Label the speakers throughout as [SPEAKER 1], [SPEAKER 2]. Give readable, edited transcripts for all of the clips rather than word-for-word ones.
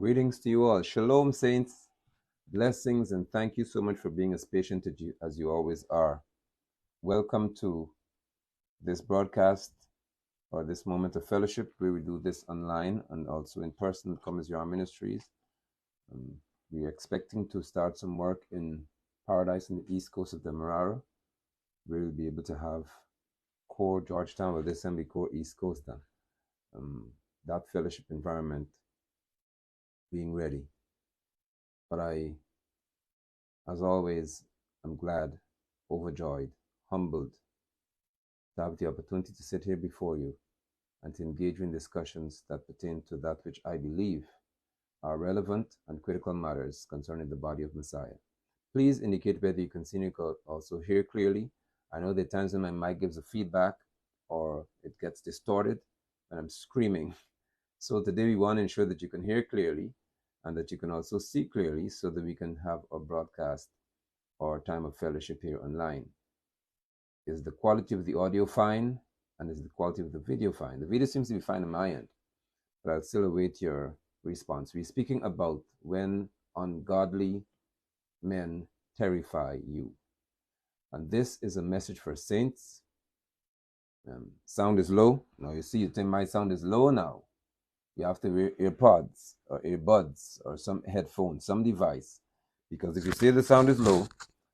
[SPEAKER 1] Greetings to you all. Shalom, saints. Blessings, and thank you so much for being as patient as you always are. Welcome to this broadcast or this moment of fellowship where we do this online and also in person at Come As You Are Ministries. We're expecting to start some work in Paradise in the east coast of Demerara, where we'll be able to have core Georgetown, well, this time we core East Coast, that fellowship environment being ready. But I, as always, am glad, overjoyed, humbled to have the opportunity to sit here before you and to engage in discussions that pertain to that which I believe are relevant and critical matters concerning the body of Messiah. Please indicate whether you continue to also hear clearly. I know there are times when my mic gives a feedback or it gets distorted and I'm screaming. So today we want to ensure that you can hear clearly and that you can also see clearly so that we can have a broadcast or time of fellowship here online. Is the quality of the audio fine? And is the quality of the video fine? The video seems to be fine on my end, but I'll still await your response. We're speaking about when ungodly men terrify you. And this is a message for saints. Sound is low. Now you see, you think my sound is low now. You have to wear earpods or earbuds or some headphones, some device. Because if you say the sound is low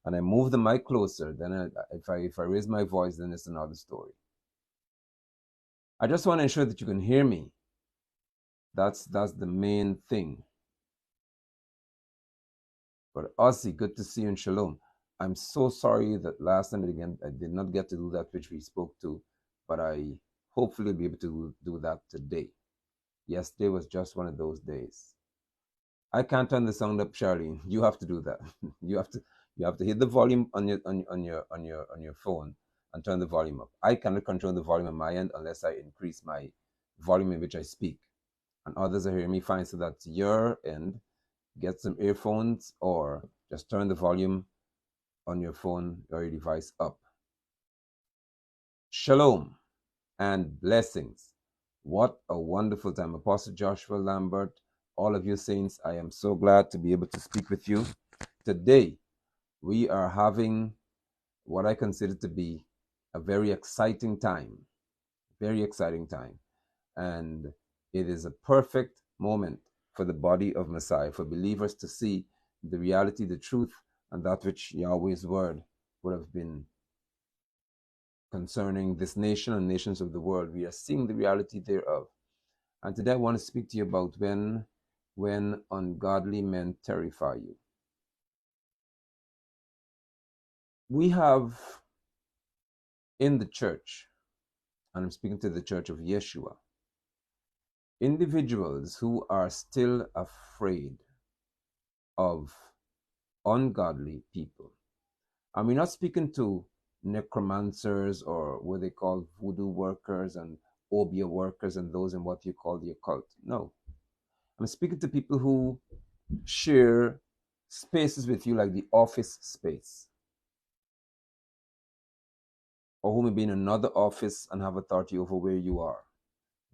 [SPEAKER 1] and I move the mic closer, then if I raise my voice, then it's another story. I just want to ensure that you can hear me. That's the main thing. But Ozzy, good to see you in Shalom. I'm so sorry that last time again I did not get to do that which we spoke to, but I hopefully will be able to do that today. Yesterday was just one of those days. I can't turn the sound up, Charlene. You have to do that. You have to hit the volume on your phone and turn the volume up. I cannot control the volume on my end unless I increase my volume in which I speak. And others are hearing me fine, so that's your end. Get some earphones or just turn the volume on your phone or your device up. Shalom and blessings. What a wonderful time. Apostle Joshua Lambert, all of you saints, I am so glad to be able to speak with you. Today, we are having what I consider to be a very exciting time. Very exciting time. And it is a perfect moment for the body of Messiah, for believers to see the reality, the truth, and that which Yahweh's word would have been concerning this nation and nations of the world. We are seeing the reality thereof. And today I want to speak to you about when ungodly men terrify you. We have in the church, and I'm speaking to the church of Yeshua, individuals who are still afraid of ungodly people. And we're not speaking to necromancers or what they call voodoo workers and obia workers and those in what you call the occult. No. I'm speaking to people who share spaces with you like the office space, or who may be in another office and have authority over where you are.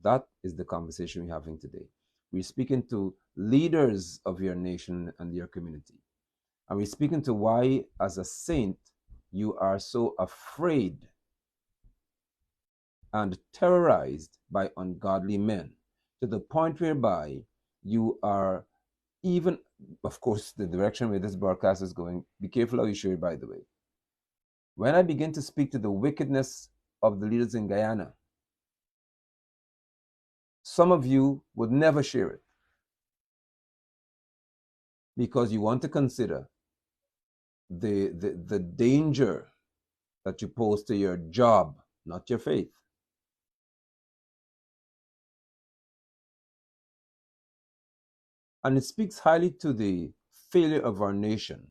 [SPEAKER 1] That is the conversation we're having today. We're speaking to leaders of your nation and your community. And we're speaking to why, as a saint, you are so afraid and terrorized by ungodly men, to the point whereby you are even, of course, the direction where this broadcast is going, be careful how you share it, by the way. When I begin to speak to the wickedness of the leaders in Guyana, some of you would never share it because you want to consider the danger that you pose to your job, not your faith. And it speaks highly to the failure of our nation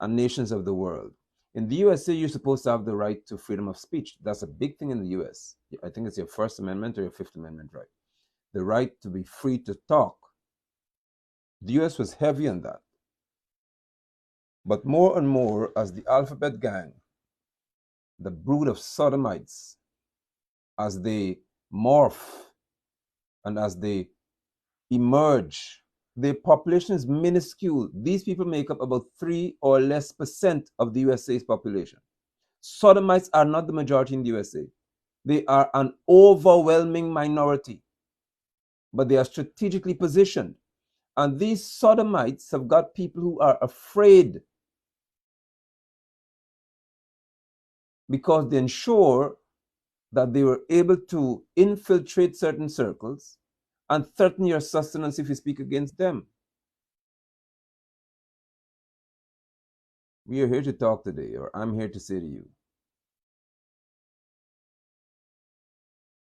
[SPEAKER 1] and nations of the world. In the USA, you're supposed to have the right to freedom of speech. That's a big thing in the US. I think it's your First Amendment or your Fifth Amendment right. The right to be free to talk. The US was heavy on that. But more and more, as the alphabet gang, the brood of sodomites, as they morph and as they emerge The population is minuscule. These people make up about 3 or less % of the USA's population. Sodomites are not the majority in the USA. They are an overwhelming minority, but they are strategically positioned. And these sodomites have got people who are afraid because they ensure that they were able to infiltrate certain circles and threaten your sustenance if you speak against them. We are here to talk today, or I'm here to say to you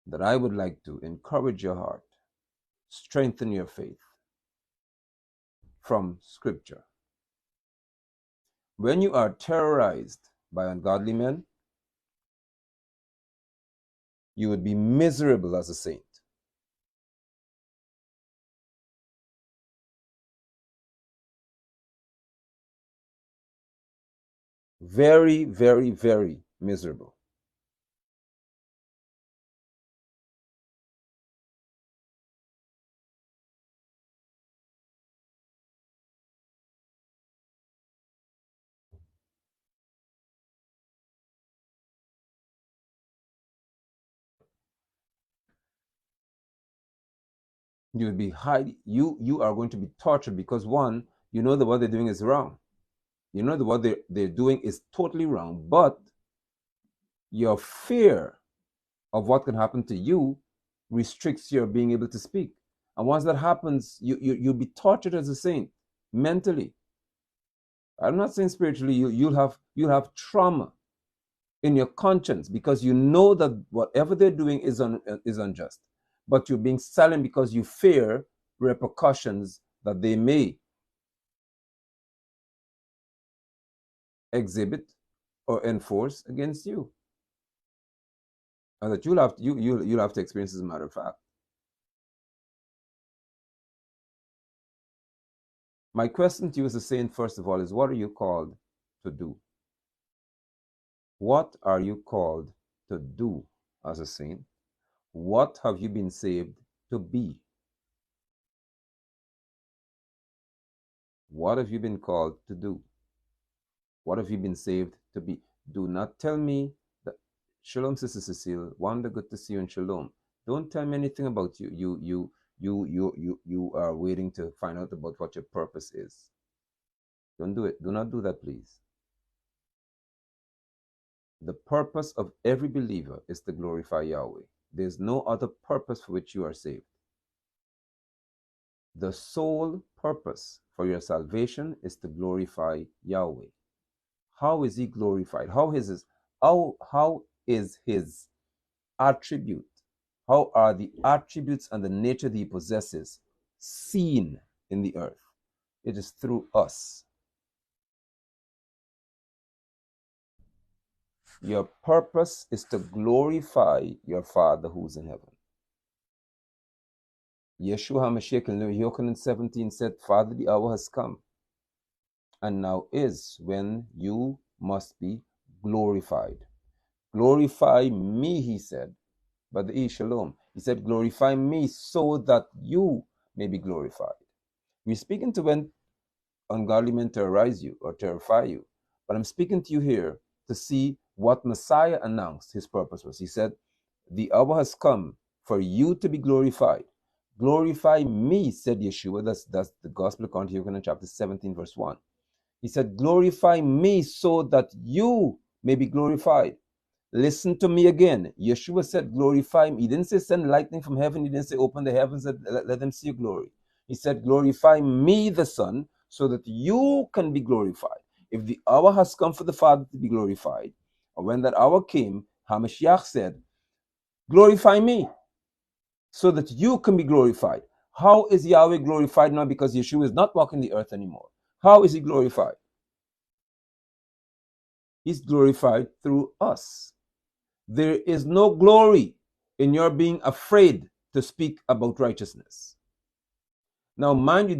[SPEAKER 1] that I would like to encourage your heart, strengthen your faith from Scripture. When you are terrorized by ungodly men, you would be miserable as a saint. Very, very, very miserable. You would be you are going to be tortured because, one, you know that what they're doing is wrong. You know that what they're doing is totally wrong, but your fear of what can happen to you restricts your being able to speak. And once that happens, you'll be tortured as a saint mentally. I'm not saying spiritually. You'll have trauma in your conscience because you know that whatever they're doing is unjust, but you're being silent because you fear repercussions that they may exhibit or enforce against you, and that you'll have to experience as a matter of fact. My question to you as a saint, first of all, is what are you called to do? What are you called to do as a saint? What have you been saved to be? What have you been called to do? What have you been saved to be? Do not tell me that. Shalom, Sister Cecile. Wonder, good to see you in Shalom. Don't tell me anything about you. You are waiting to find out about what your purpose is. Don't do it. Do not do that, please. The purpose of every believer is to glorify Yahweh. There's no other purpose for which you are saved. The sole purpose for your salvation is to glorify Yahweh. How is he glorified? How is his attribute? How are the attributes and the nature that he possesses seen in the earth? It is through us. Your purpose is to glorify your Father who's in heaven. Yeshua HaMashiach in Yochanan 17 said, Father, the hour has come, and now is when you must be glorified. Glorify me, he said, but the Shalom. He said, glorify me so that you may be glorified. We're speaking to when ungodly men terrorize you or terrify you, but I'm speaking to you here to see what Messiah announced his purpose was. He said, the hour has come for you to be glorified. Glorify me, said Yeshua. That's the Gospel according to Yochanan chapter 17, verse 1. He said, glorify me so that you may be glorified. Listen to me again. Yeshua said, glorify me. He didn't say send lightning from heaven. He didn't say open the heavens and let them see your glory. He said, glorify me, the Son, so that you can be glorified. If the hour has come for the Father to be glorified, or when that hour came, HaMashiach said, glorify me, so that you can be glorified. How is Yahweh glorified now? Because Yeshua is not walking the earth anymore. How is he glorified? He's glorified through us. There is no glory in your being afraid to speak about righteousness. Now, mind you,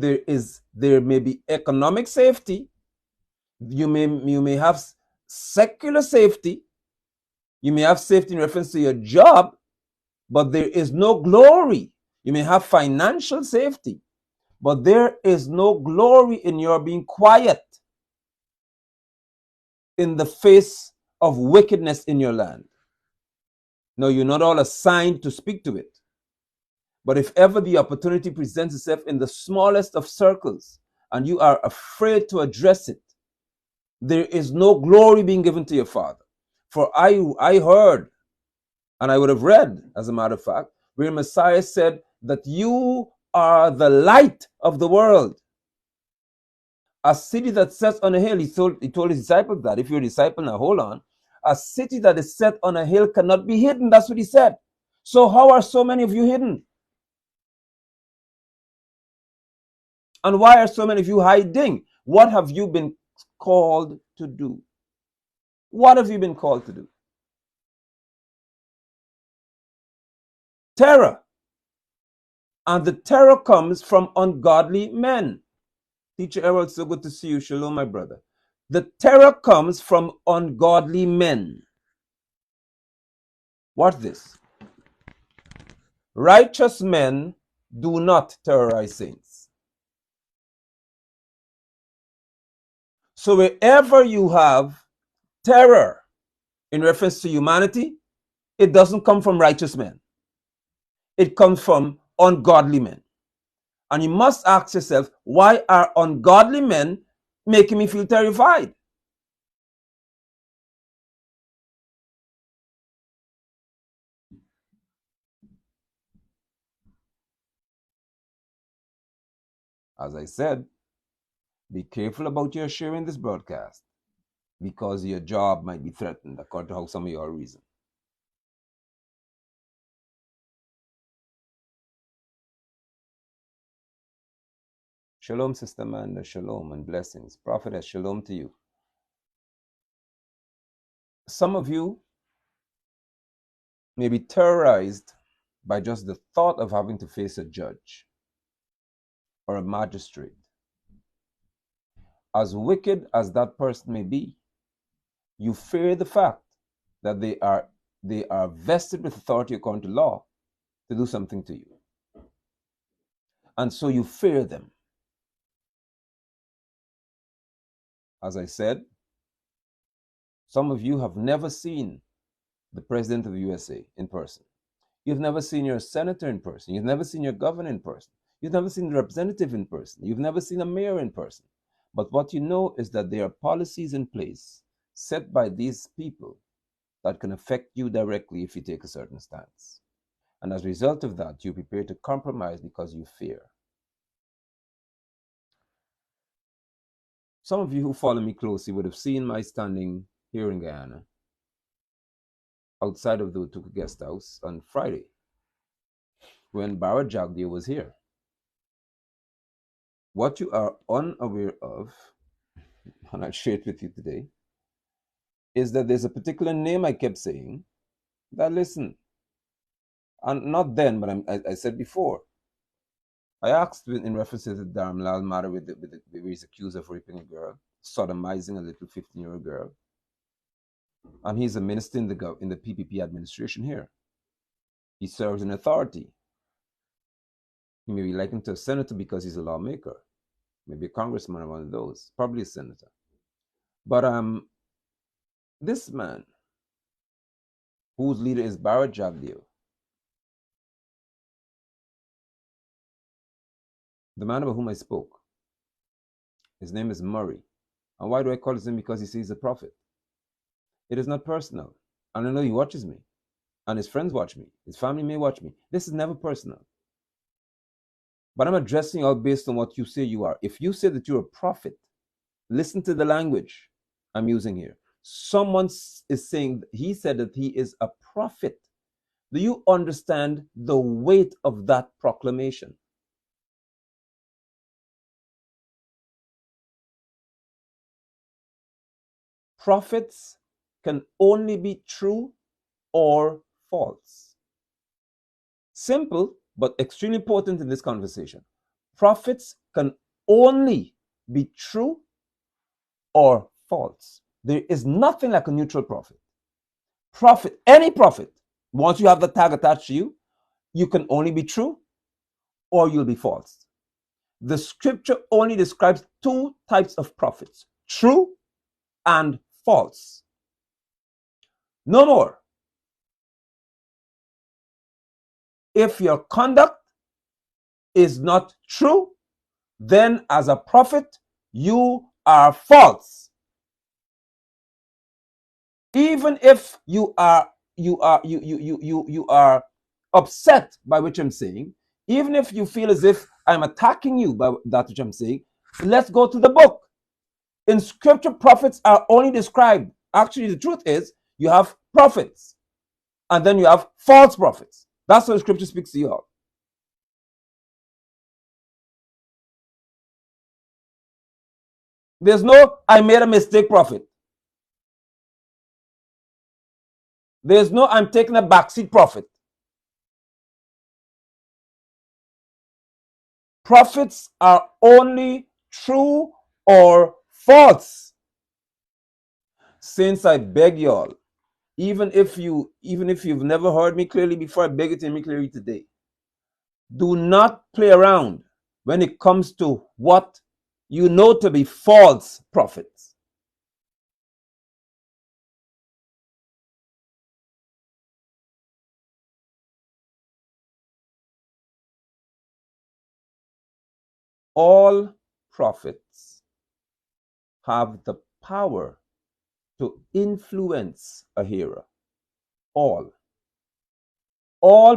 [SPEAKER 1] there may be economic safety. You may have secular safety. You may have safety in reference to your job, but there is no glory. You may have financial safety, But there is no glory in your being quiet in the face of wickedness in your land. No, you're not all assigned to speak to it. But if ever the opportunity presents itself in the smallest of circles and you are afraid to address it, there is no glory being given to your Father. For I heard, and I would have read, as a matter of fact, where Messiah said that you are the light of the world. A city that sits on a hill, he told his disciples that. If you're a disciple, now hold on. A city that is set on a hill cannot be hidden. That's what he said. So how are so many of you hidden? And why are so many of you hiding? What have you been called to do? What have you been called to do? Terror. And the terror comes from ungodly men. Teacher Errol, so good to see you. Shalom, my brother. The terror comes from ungodly men. Watch this. Righteous men do not terrorize saints. So wherever you have terror in reference to humanity, it doesn't come from righteous men. It comes from ungodly men. And you must ask yourself, why are ungodly men making me feel terrified? As I said, be careful about your sharing this broadcast because your job might be threatened, according to how some of you are reason. Shalom, Sister Amanda. Shalom and blessings. Prophetess, shalom to you. Some of you may be terrorized by just the thought of having to face a judge or a magistrate. As wicked as that person may be, you fear the fact that they are vested with authority according to law to do something to you. And so you fear them. As I said, some of you have never seen the President of the USA in person. You've never seen your senator in person. You've never seen your governor in person. You've never seen the representative in person. You've never seen a mayor in person. But what you know is that there are policies in place set by these people that can affect you directly if you take a certain stance. And as a result of that, you prepare to compromise because you fear. Some of you who follow me closely would have seen my standing here in Guyana outside of the Utuku guest house on Friday when Barra Jagdia was here. What you are unaware of, and I'll share it with you today, is that there's a particular name I kept saying that, listen, and not then, but I said before, I asked in reference to the Dharmlal matter where he's accused of raping a girl, sodomizing a little 15-year-old girl. And he's a minister in the PPP administration here. He serves in authority. He may be likened to a senator because he's a lawmaker. Maybe a congressman or one of those. Probably a senator. But this man, whose leader is Barra Jagdeo, the man about whom I spoke, his name is Murray. And why do I call his name? Because he sees a prophet. It is not personal. And I know he watches me. And his friends watch me. His family may watch me. This is never personal. But I'm addressing you all based on what you say you are. If you say that you're a prophet, listen to the language I'm using here. Someone is saying, he said that he is a prophet. Do you understand the weight of that proclamation? Prophets can only be true or false. Simple, but extremely important in this conversation. Prophets can only be true or false. There is nothing like a neutral prophet. Prophet, any prophet, once you have the tag attached to you, you can only be true or you'll be false. the scripture only describes two types of prophets: true and false. No more. If your conduct is not true, then as a prophet, you are false. Even if you are upset by what I'm saying, even if you feel as if I'm attacking you by that which I'm saying, let's go to the book. In scripture, prophets are only described. Actually, the truth is, you have prophets, and then you have false prophets. That's what scripture speaks to you of. There's no "I made a mistake" prophet. There's no "I'm taking a backseat" prophet. Prophets are only true or false. Saints, I beg y'all, even if you've never heard me clearly before, I beg you to hear me clearly today. Do not play around when it comes to what you know to be false prophets. All prophets have the power to influence a hearer. All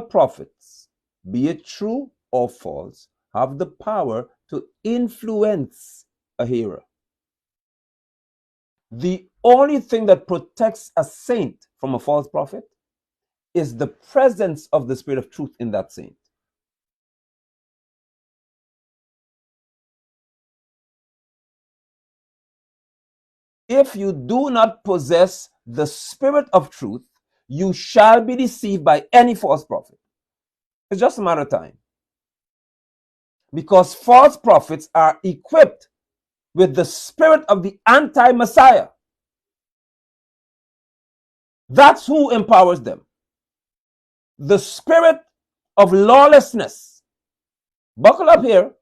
[SPEAKER 1] prophets, be it true or false, have the power to influence a hearer. The only thing that protects a saint from a false prophet is the presence of the Spirit of truth in that saint. If you do not possess the Spirit of truth, you shall be deceived by any false prophet. It's just a matter of time. Because false prophets are equipped with the spirit of the anti-Messiah. That's who empowers them. The spirit of lawlessness. Buckle up here.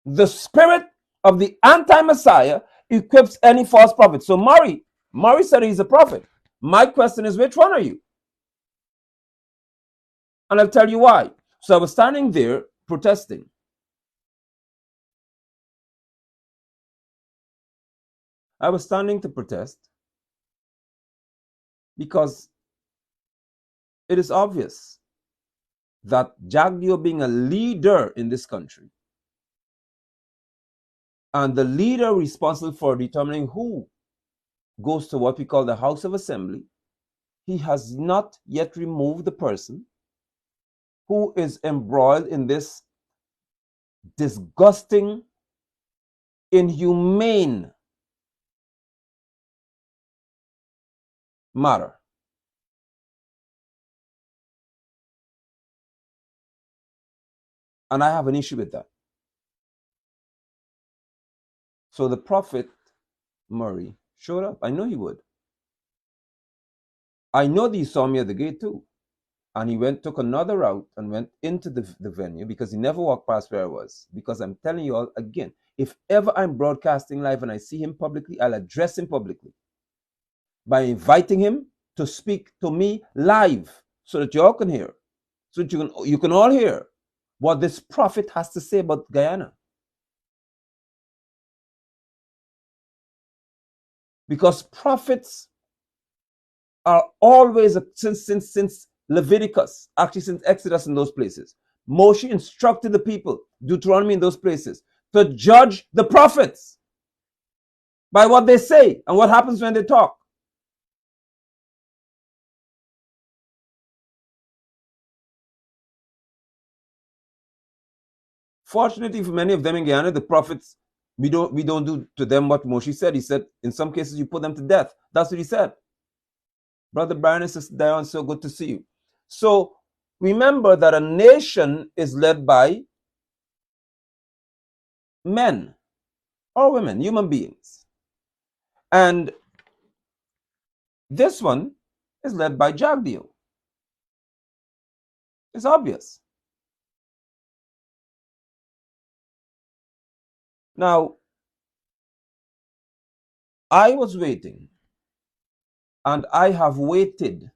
[SPEAKER 1] The spirit of the anti-Messiah equips any false prophet. So Murray said he's a prophet. My question is, which one are you? And I'll tell you why. So I was standing there protesting. I was standing to protest because it is obvious that Jagdeo, being a leader in this country, and the leader responsible for determining who goes to what we call the House of Assembly, he has not yet removed the person who is embroiled in this disgusting, inhumane matter. And I have an issue with that. So the prophet Murray showed up. I know he would. I know that he saw me at the gate too. And he took another route and went into the venue because he never walked past where I was. Because I'm telling you all again, if ever I'm broadcasting live and I see him publicly, I'll address him publicly by inviting him to speak to me live so that you all can hear, so that you can all hear what this prophet has to say about Guyana. Because prophets are always, since Leviticus, actually since Exodus in those places, Moshe instructed the people, Deuteronomy in those places, to judge the prophets by what they say and what happens when they talk. Fortunately for many of them in Guyana, the prophets, we don't do to them what Moshe said. He said, in some cases, you put them to death. That's what he said. Brother Brian and Sister Diane, so good to see you. So remember that a nation is led by men or women, human beings. And this one is led by Jagdeo. It's obvious. Now, I was waiting, and I have waited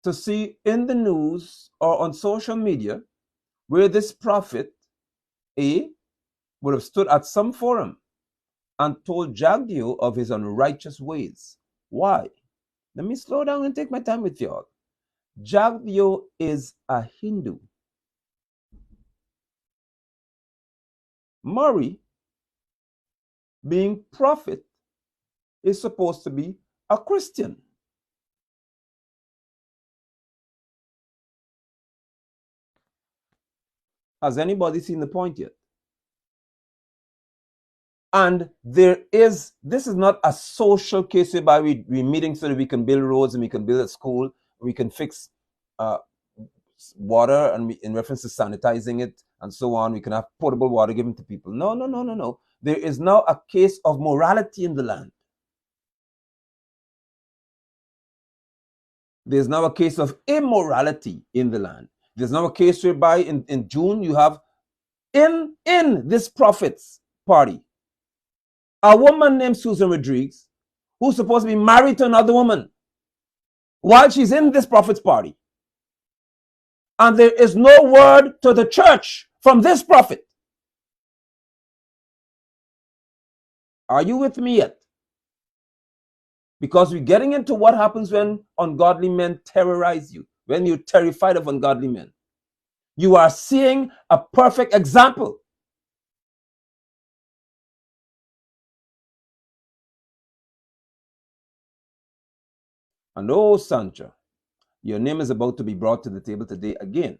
[SPEAKER 1] to see in the news or on social media where this prophet A would have stood at some forum and told Jagdeo of his unrighteous ways. Why? Let me slow down and take my time with y'all. Jagdeo is a Hindu. Murray, being prophet, is supposed to be a Christian. Has anybody seen the point yet? And this is not a social case whereby we're meeting so that we can build roads and we can build a school, we can fix water, and in reference to sanitizing it and so on, we can have potable water given to people. No, no, no, no, no. There is now a case of morality in the land. There's now a case of immorality in the land. There's now a case whereby in June you have in this prophet's party a woman named Susan Rodriguez who's supposed to be married to another woman while she's in this prophet's party. And there is no word to the church from this prophet. Are you with me yet? Because we're getting into what happens when ungodly men terrorize you, when you're terrified of ungodly men. You are seeing a perfect example. And oh, Sancha, your name is about to be brought to the table today again.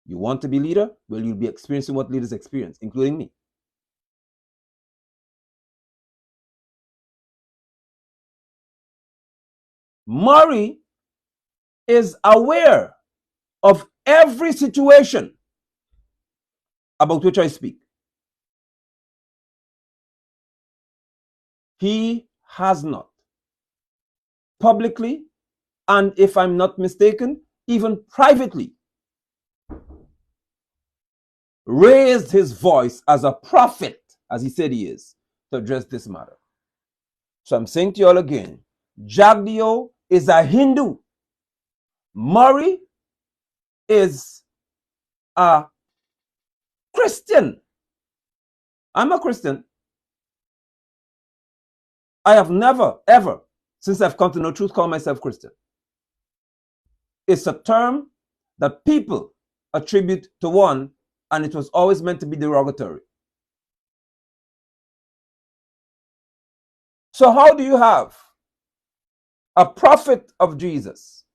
[SPEAKER 1] You want to be leader? Well, you'll be experiencing what leaders experience, including me. Murray is aware of every situation about which I speak. He has not publicly, and if I'm not mistaken, even privately, raised his voice as a prophet, as he said he is, to address this matter. So I'm saying to you all again, Jagdeo is a Hindu. Murray is a Christian. I'm a Christian. I have never, ever, since I've come to know truth, called myself Christian. It's a term that people attribute to one, and it was always meant to be derogatory. So how do you have a prophet of Jesus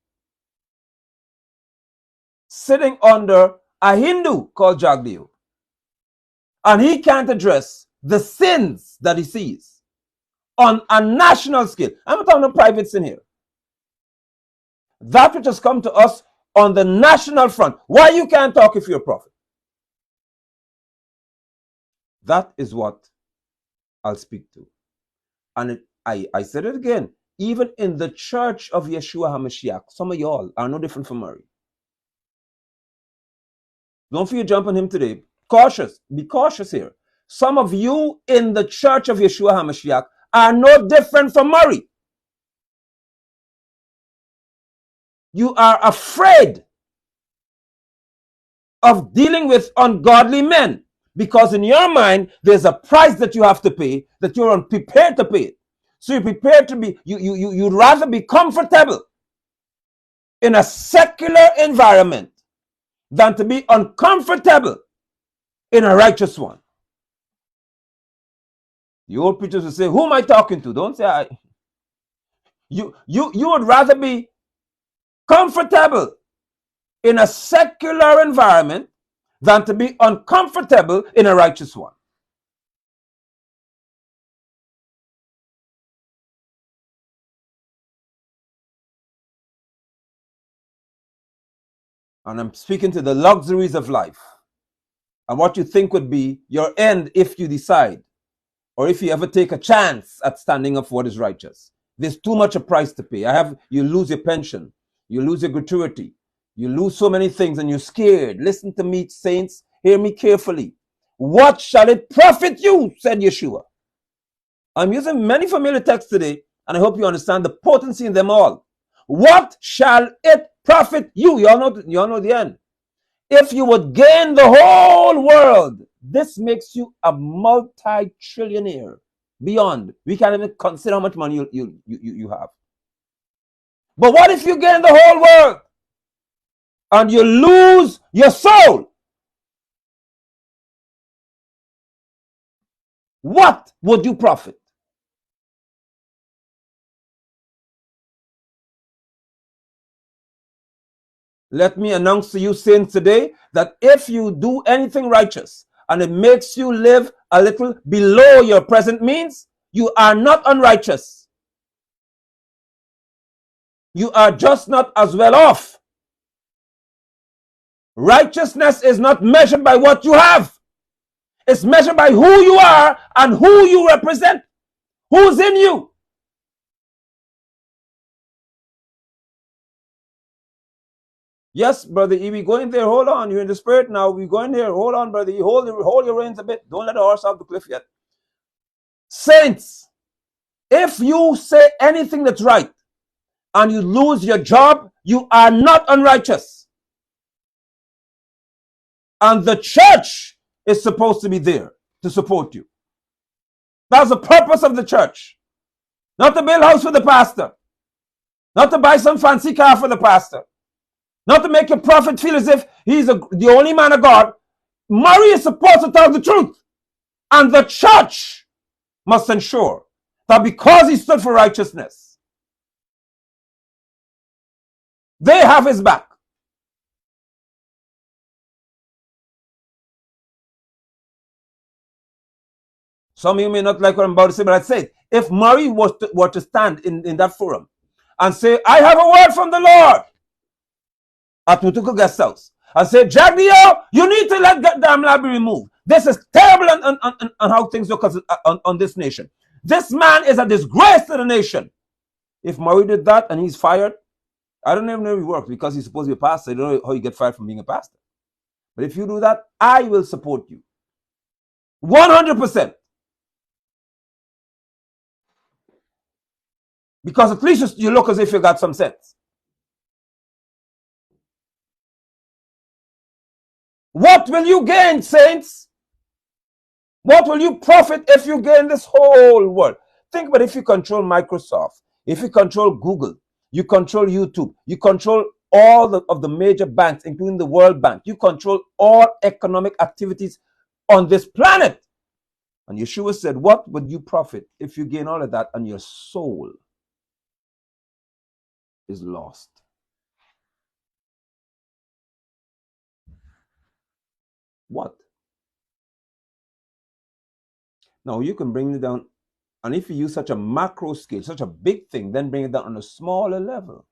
[SPEAKER 1] sitting under a Hindu called Jagdeo, and he can't address the sins that he sees on a national scale? I'm not talking about private sin here. That which has come to us on the national front. Why you can't talk if you're a prophet? That is what I'll speak to. And I said it again. Even in the church of Yeshua HaMashiach, some of y'all are no different from Murray. Don't feel jump on him today. Cautious. Be cautious here. Some of you in the church of Yeshua HaMashiach are no different from Murray. You are afraid of dealing with ungodly men because in your mind there's a price that you have to pay that you're unprepared to pay. So you're prepared to be, you'd rather be comfortable in a secular environment than to be uncomfortable in a righteous one. The old preachers will say, who am I talking to? Don't say I. You would rather be comfortable in a secular environment than to be uncomfortable in a righteous one. And I'm speaking to the luxuries of life and what you think would be your end if you decide, or if you ever take a chance at standing up for what is righteous. There's too much a price to pay. You lose your pension, you lose your gratuity, you lose so many things, and you're scared. Listen to me, saints, hear me carefully. What shall it profit you? Said Yeshua. I'm using many familiar texts today, and I hope you understand the potency in them all. What shall it profit you? You all know the end. If you would gain the whole world, this makes you a multi-trillionaire. Beyond, we can't even consider how much money you have. But what if you gain the whole world and you lose your soul? What would you profit? Let me announce to you, saints, today that if you do anything righteous and it makes you live a little below your present means, you are not unrighteous. You are just not as well off. Righteousness is not measured by what you have. It's measured by who you are and who you represent, who's in you. Yes, Brother E, we going there. Hold on. You're in the spirit now. We're going there. Hold on, Brother E. Hold your reins a bit. Don't let the horse off the cliff yet. Saints, if you say anything that's right and you lose your job, you are not unrighteous. And the church is supposed to be there to support you. That's the purpose of the church. Not to build a house for the pastor. Not to buy some fancy car for the pastor. Not to make your prophet feel as if he's the only man of God. Mary is supposed to tell the truth. And the church must ensure that because he stood for righteousness, they have his back. Some of you may not like what I'm about to say, but I say, if Mary were to stand in that forum and say, I have a word from the Lord at Mutuku Guest House, and say, Jagdio, you need to let that damn lab be removed. This is terrible on how things look on this nation. This man is a disgrace to the nation. If Murray did that and he's fired, I don't even know if he works because he's supposed to be a pastor. I don't know how you get fired from being a pastor. But if you do that, I will support you. 100%. Because at least you look as if you got some sense. What will you gain, saints? What will you profit if you gain this whole world? Think about if you control Microsoft, if you control Google, you control YouTube, you control all of the major banks, including the World Bank. You control all economic activities on this planet. And Yeshua said, what would you profit if you gain all of that and your soul is lost? What? Now you can bring it down, and if you use such a macro scale, such a big thing, then bring it down on a smaller level.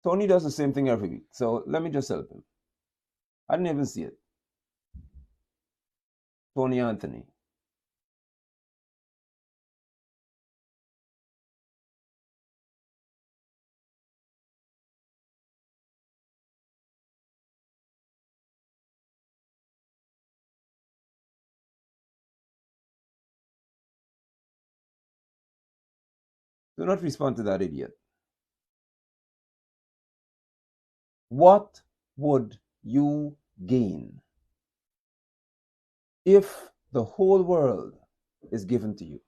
[SPEAKER 1] Tony does the same thing every week, so let me just help him. I didn't even see it. Tony Anthony. Do not respond to that idiot. What would you gain if the whole world is given to you?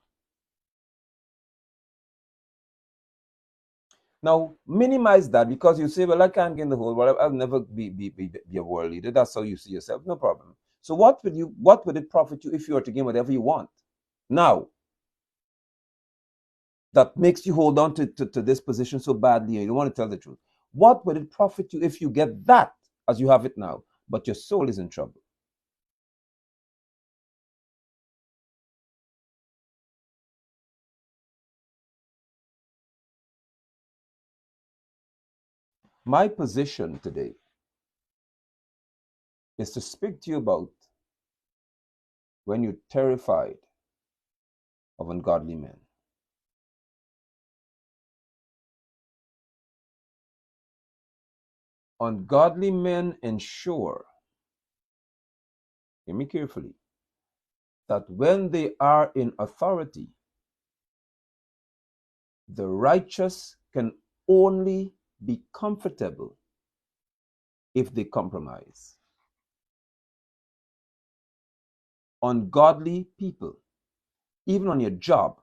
[SPEAKER 1] Now, minimize that because you say, well, I can't gain the whole world. I'll never be a world leader. That's how you see yourself. No problem. So what would it profit you if you were to gain whatever you want? Now, that makes you hold on to this position so badly and you don't want to tell the truth. What would it profit you if you get that as you have it now, but your soul is in trouble? My position today is to speak to you about when you're terrified of ungodly men. Ungodly men ensure, hear me carefully, that when they are in authority, the righteous can only be comfortable if they compromise. Ungodly people, even on your job,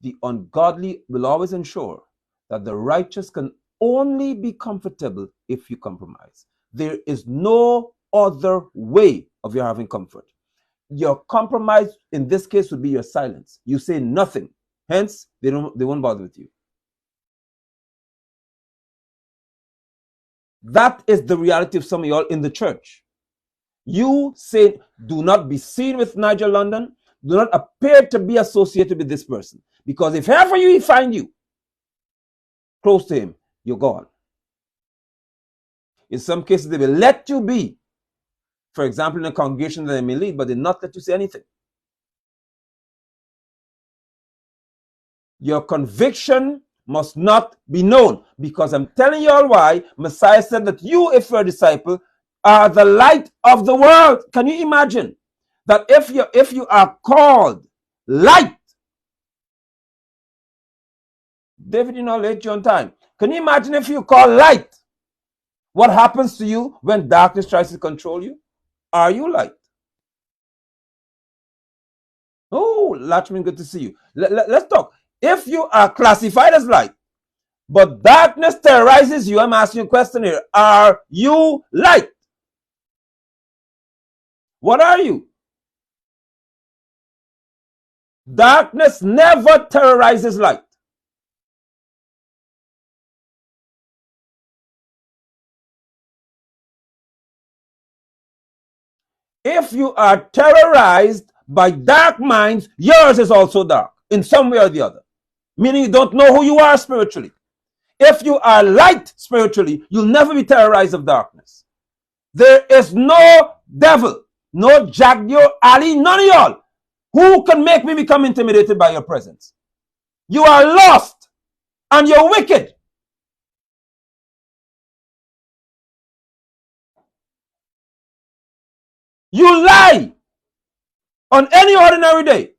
[SPEAKER 1] the ungodly will always ensure that the righteous can only be comfortable if you compromise. There is no other way of your having comfort. Your compromise in this case would be your silence. You say nothing. Hence, they won't bother with you. That is the reality of some of y'all in the church. You say, do not be seen with Nigel London. Do not appear to be associated with this person. Because if ever he find you close to him, you're gone. In some cases, they will let you be. For example, in a congregation that they may lead, but they not let you say anything. Your conviction must not be known, because I'm telling you all why. Messiah said that you, if you're a disciple, are the light of the world. Can you imagine that if you are called light? David, you know, late you on time. Can you imagine if you call light? What happens to you when darkness tries to control you? Are you light? Oh, Lachman, good to see you. Let's talk. If you are classified as light, but darkness terrorizes you, I'm asking you a question here. Are you light? What are you? Darkness never terrorizes light. If you are terrorized by dark minds, yours is also dark in some way or the other, meaning you don't know who you are spiritually. If you are light spiritually, you'll never be terrorized of darkness. There is no devil, no Jagdio, Ali, none of y'all who can make me become intimidated by your presence. You are lost and you're wicked. You lie on any ordinary day.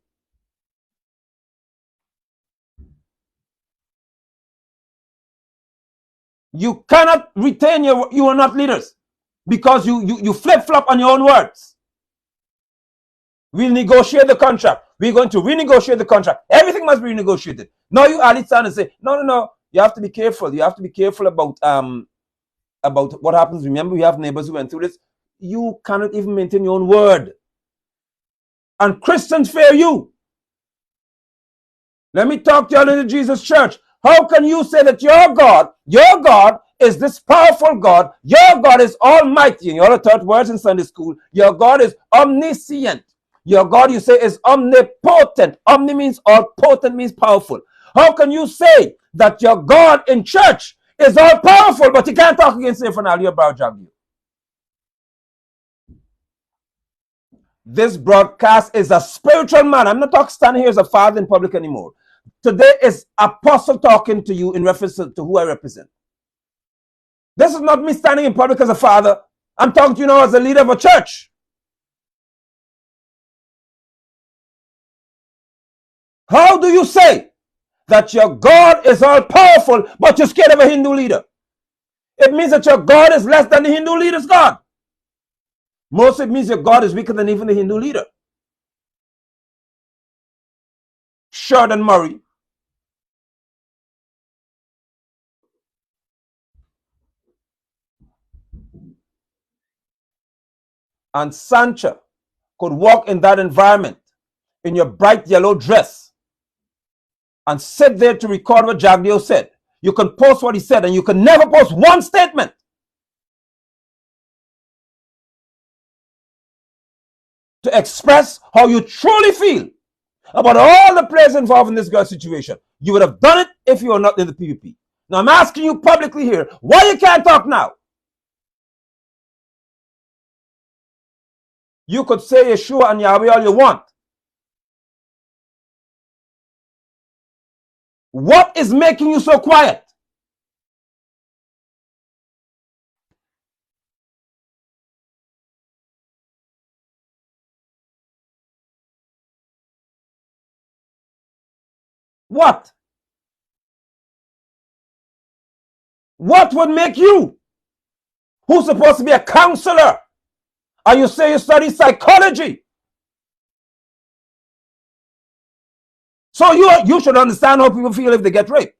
[SPEAKER 1] You cannot retain you are not leaders because you flip-flop on your own words. We'll negotiate the contract. We're going to renegotiate the contract. Everything must be renegotiated. Now you Ali stand and say, no. You have to be careful. You have to be careful about what happens. Remember, we have neighbors who went through this. You cannot even maintain your own word. And Christians fear you. Let me talk to y'all in the Jesus church. How can you say that your God is this powerful God? Your God is almighty. And you all have taught words in Sunday school. Your God is omniscient. Your God, you say, is omnipotent. Omni means all, potent means powerful. How can you say that your God in church is all powerful, but you can't talk against him for now? You're about to This broadcast is a spiritual man. I'm not talking standing here as a father in public anymore. Today is apostle talking to you in reference to who I represent. This is not me standing in public as a father. I'm talking to you now as a leader of a church. How do you say that your God is all powerful, but you're scared of a Hindu leader? It means that your God is less than the Hindu leader's God. Most it means your God is weaker than even the Hindu leader. Sheridan Murray, and Sancha could walk in that environment in your bright yellow dress and sit there to record what Jagdeo said. You can post what he said, and you can never post one statement to express how you truly feel about all the players involved in this girl situation. You would have done it if you were not in the PvP. Now I'm asking you publicly here, why you can't talk now? You could say Yeshua and Yahweh all you want. What is making you so quiet? What? What would make you, who's supposed to be a counselor, and you say you study psychology? So you should understand how people feel if they get raped,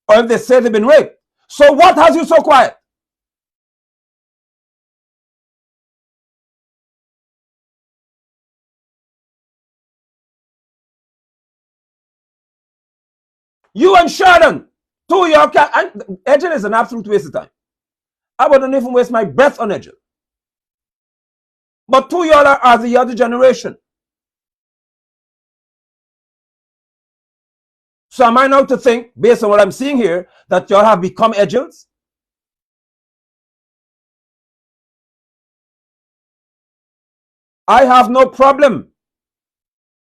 [SPEAKER 1] or if they say they've been raped. So what has you so quiet? You and Sheldon, two of your Edgel is an absolute waste of time. I wouldn't even waste my breath on Edgel. But two of y'all are the other generation. So am I now to think, based on what I'm seeing here, that y'all have become Edgels? I have no problem.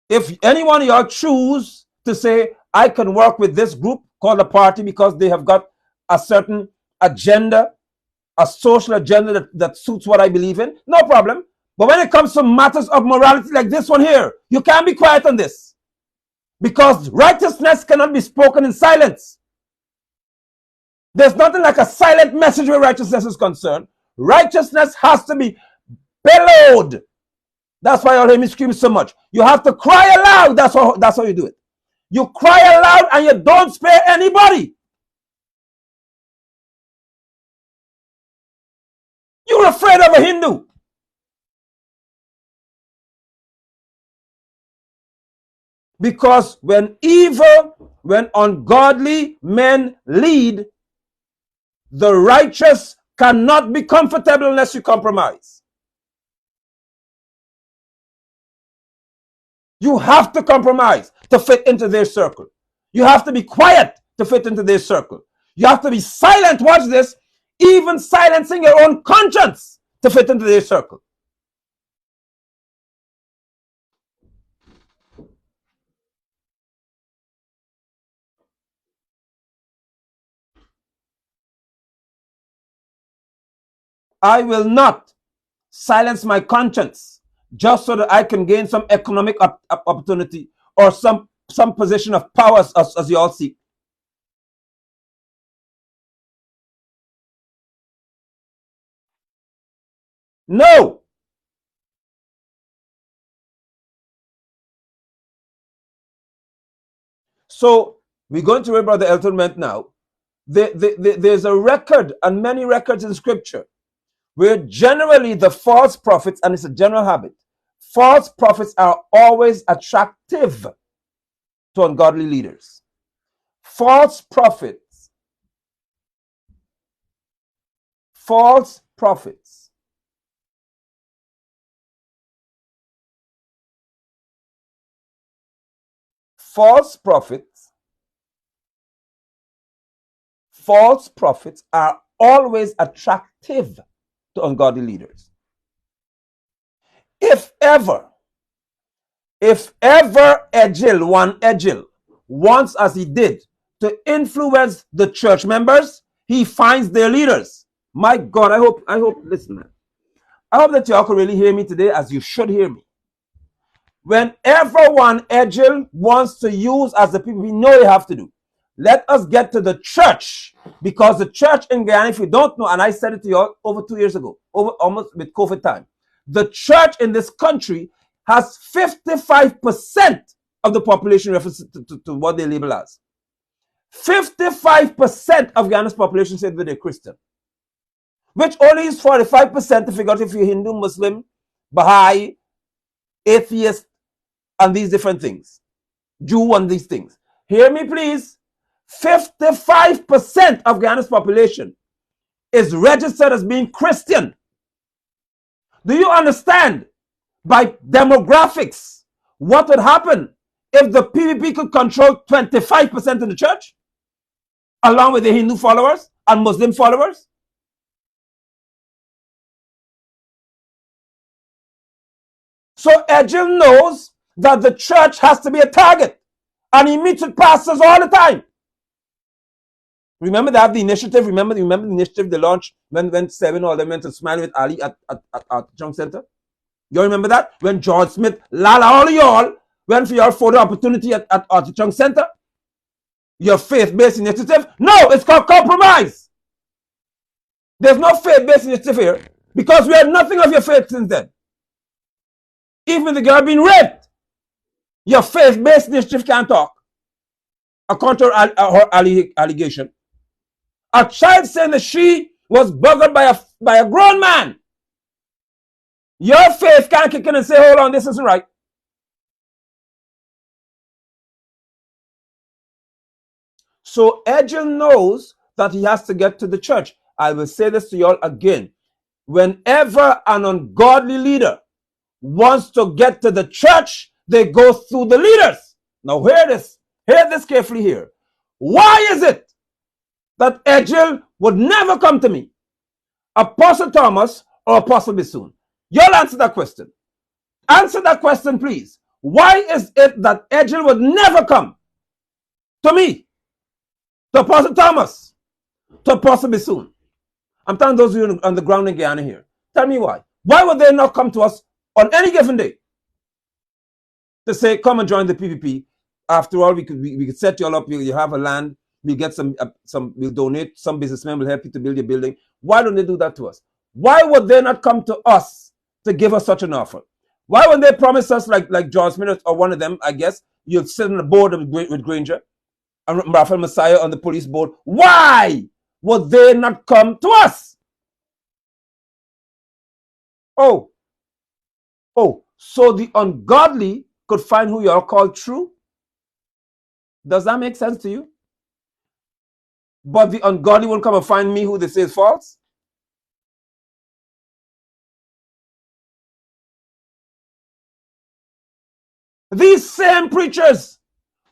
[SPEAKER 1] If anyone of y'all choose to say, I can work with this group called a party because they have got a certain agenda, a social agenda that suits what I believe in, no problem. But when it comes to matters of morality like this one here, you can't be quiet on this. Because righteousness cannot be spoken in silence. There's nothing like a silent message where righteousness is concerned. Righteousness has to be bellowed. That's why y'all hear me scream so much. You have to cry aloud. That's how you do it. You cry aloud and you don't spare anybody. You're afraid of a Hindu. Because when ungodly men lead, the righteous cannot be comfortable unless you compromise. You have to compromise to fit into their circle. You have to be quiet to fit into their circle. You have to be silent, watch this, even silencing your own conscience to fit into their circle. I will not silence my conscience just so that I can gain some economic opportunity or some position of power as you all see. No. So we're going to read Brother Elton meant now. There's a record and many records in scripture where generally the false prophets, and it's a general habit, false prophets are always attractive to ungodly leaders. False prophets false prophets are always attractive to ungodly leaders. If ever Edgel wants, as he did, to influence the church members, he finds their leaders. My God, I hope, listen, man. I hope that y'all can really hear me today as you should hear me. Whenever one Edgel wants to use as the people we know you have to do, let us get to the church, because the church in Guyana, if you don't know, and I said it to you all over 2 years ago, over almost with COVID time, the church in this country has 55% of the population reference to what they label as. 55% of Guyana's population said that they're Christian, which only is 45% to figure out if you're Hindu, Muslim, Baha'i, atheist, and these different things, Jew and these things. Hear me, please. 55% of Guyana's population is registered as being Christian. Do you understand, by demographics, what would happen if the PPP could control 25% of the church, along with the Hindu followers and Muslim followers? So Edgel knows that the church has to be a target, and he meets with pastors all the time. Remember that the initiative, remember the initiative they launched when 7 of them went to Smile with Ali at Junk Center? You remember that? When George Smith, Lala, all of y'all went for your photo opportunity at the Junk Center? your faith-based initiative? No, it's called compromise. There's no faith-based initiative here because we had nothing of your faith since then. Even if the girl being raped, your faith-based initiative can't talk. According to her allegation, a child saying that she was buggered by a grown man. Your faith can't kick in and say, hold on, this isn't right. So Edgel knows that he has to get to the church. I will say this to y'all again. Whenever an ungodly leader wants to get to the church, they go through the leaders. Now hear this carefully here. Why is it that Edgel would never come to me, Apostle Thomas or Apostle Bissoon? Y'all answer that question. Answer that question, please. Why is it that Edgel would never come to me, to Apostle Thomas, to Apostle Bissoon? I'm telling those of you on the ground in Guyana here. Tell me why. Why would they not come to us on any given day to say, come and join the PPP? After all, we could set you all up. You have a land. We get we'll donate. Some businessmen will help you to build your building. Why don't they do that to us? Why would they not come to us to give us such an offer? Why would they promise us, like John Smith or one of them, I guess, you'll sit on the board with Granger and Raphael Messiah on the police board? Why would they not come to us? Oh, so the ungodly could find who you are called true? Does that make sense to you? But the ungodly won't come and find me who they say is false? These same preachers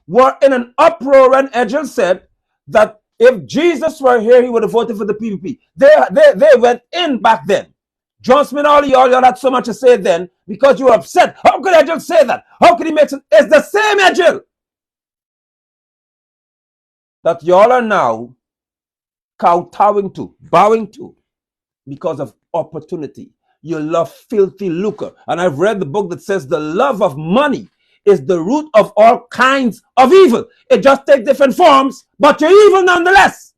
[SPEAKER 1] were in an uproar when Edgel said that if Jesus were here, he would have voted for the PPP. They went in back then. John Smith, all y'all had so much to say then because you were upset. How could Edgel say that? How could he make it? It's the same Edgel that y'all are now kowtowing to, bowing to, because of opportunity. You love filthy lucre. And I've read the book that says the love of money is the root of all kinds of evil. It just takes different forms, but you're evil nonetheless.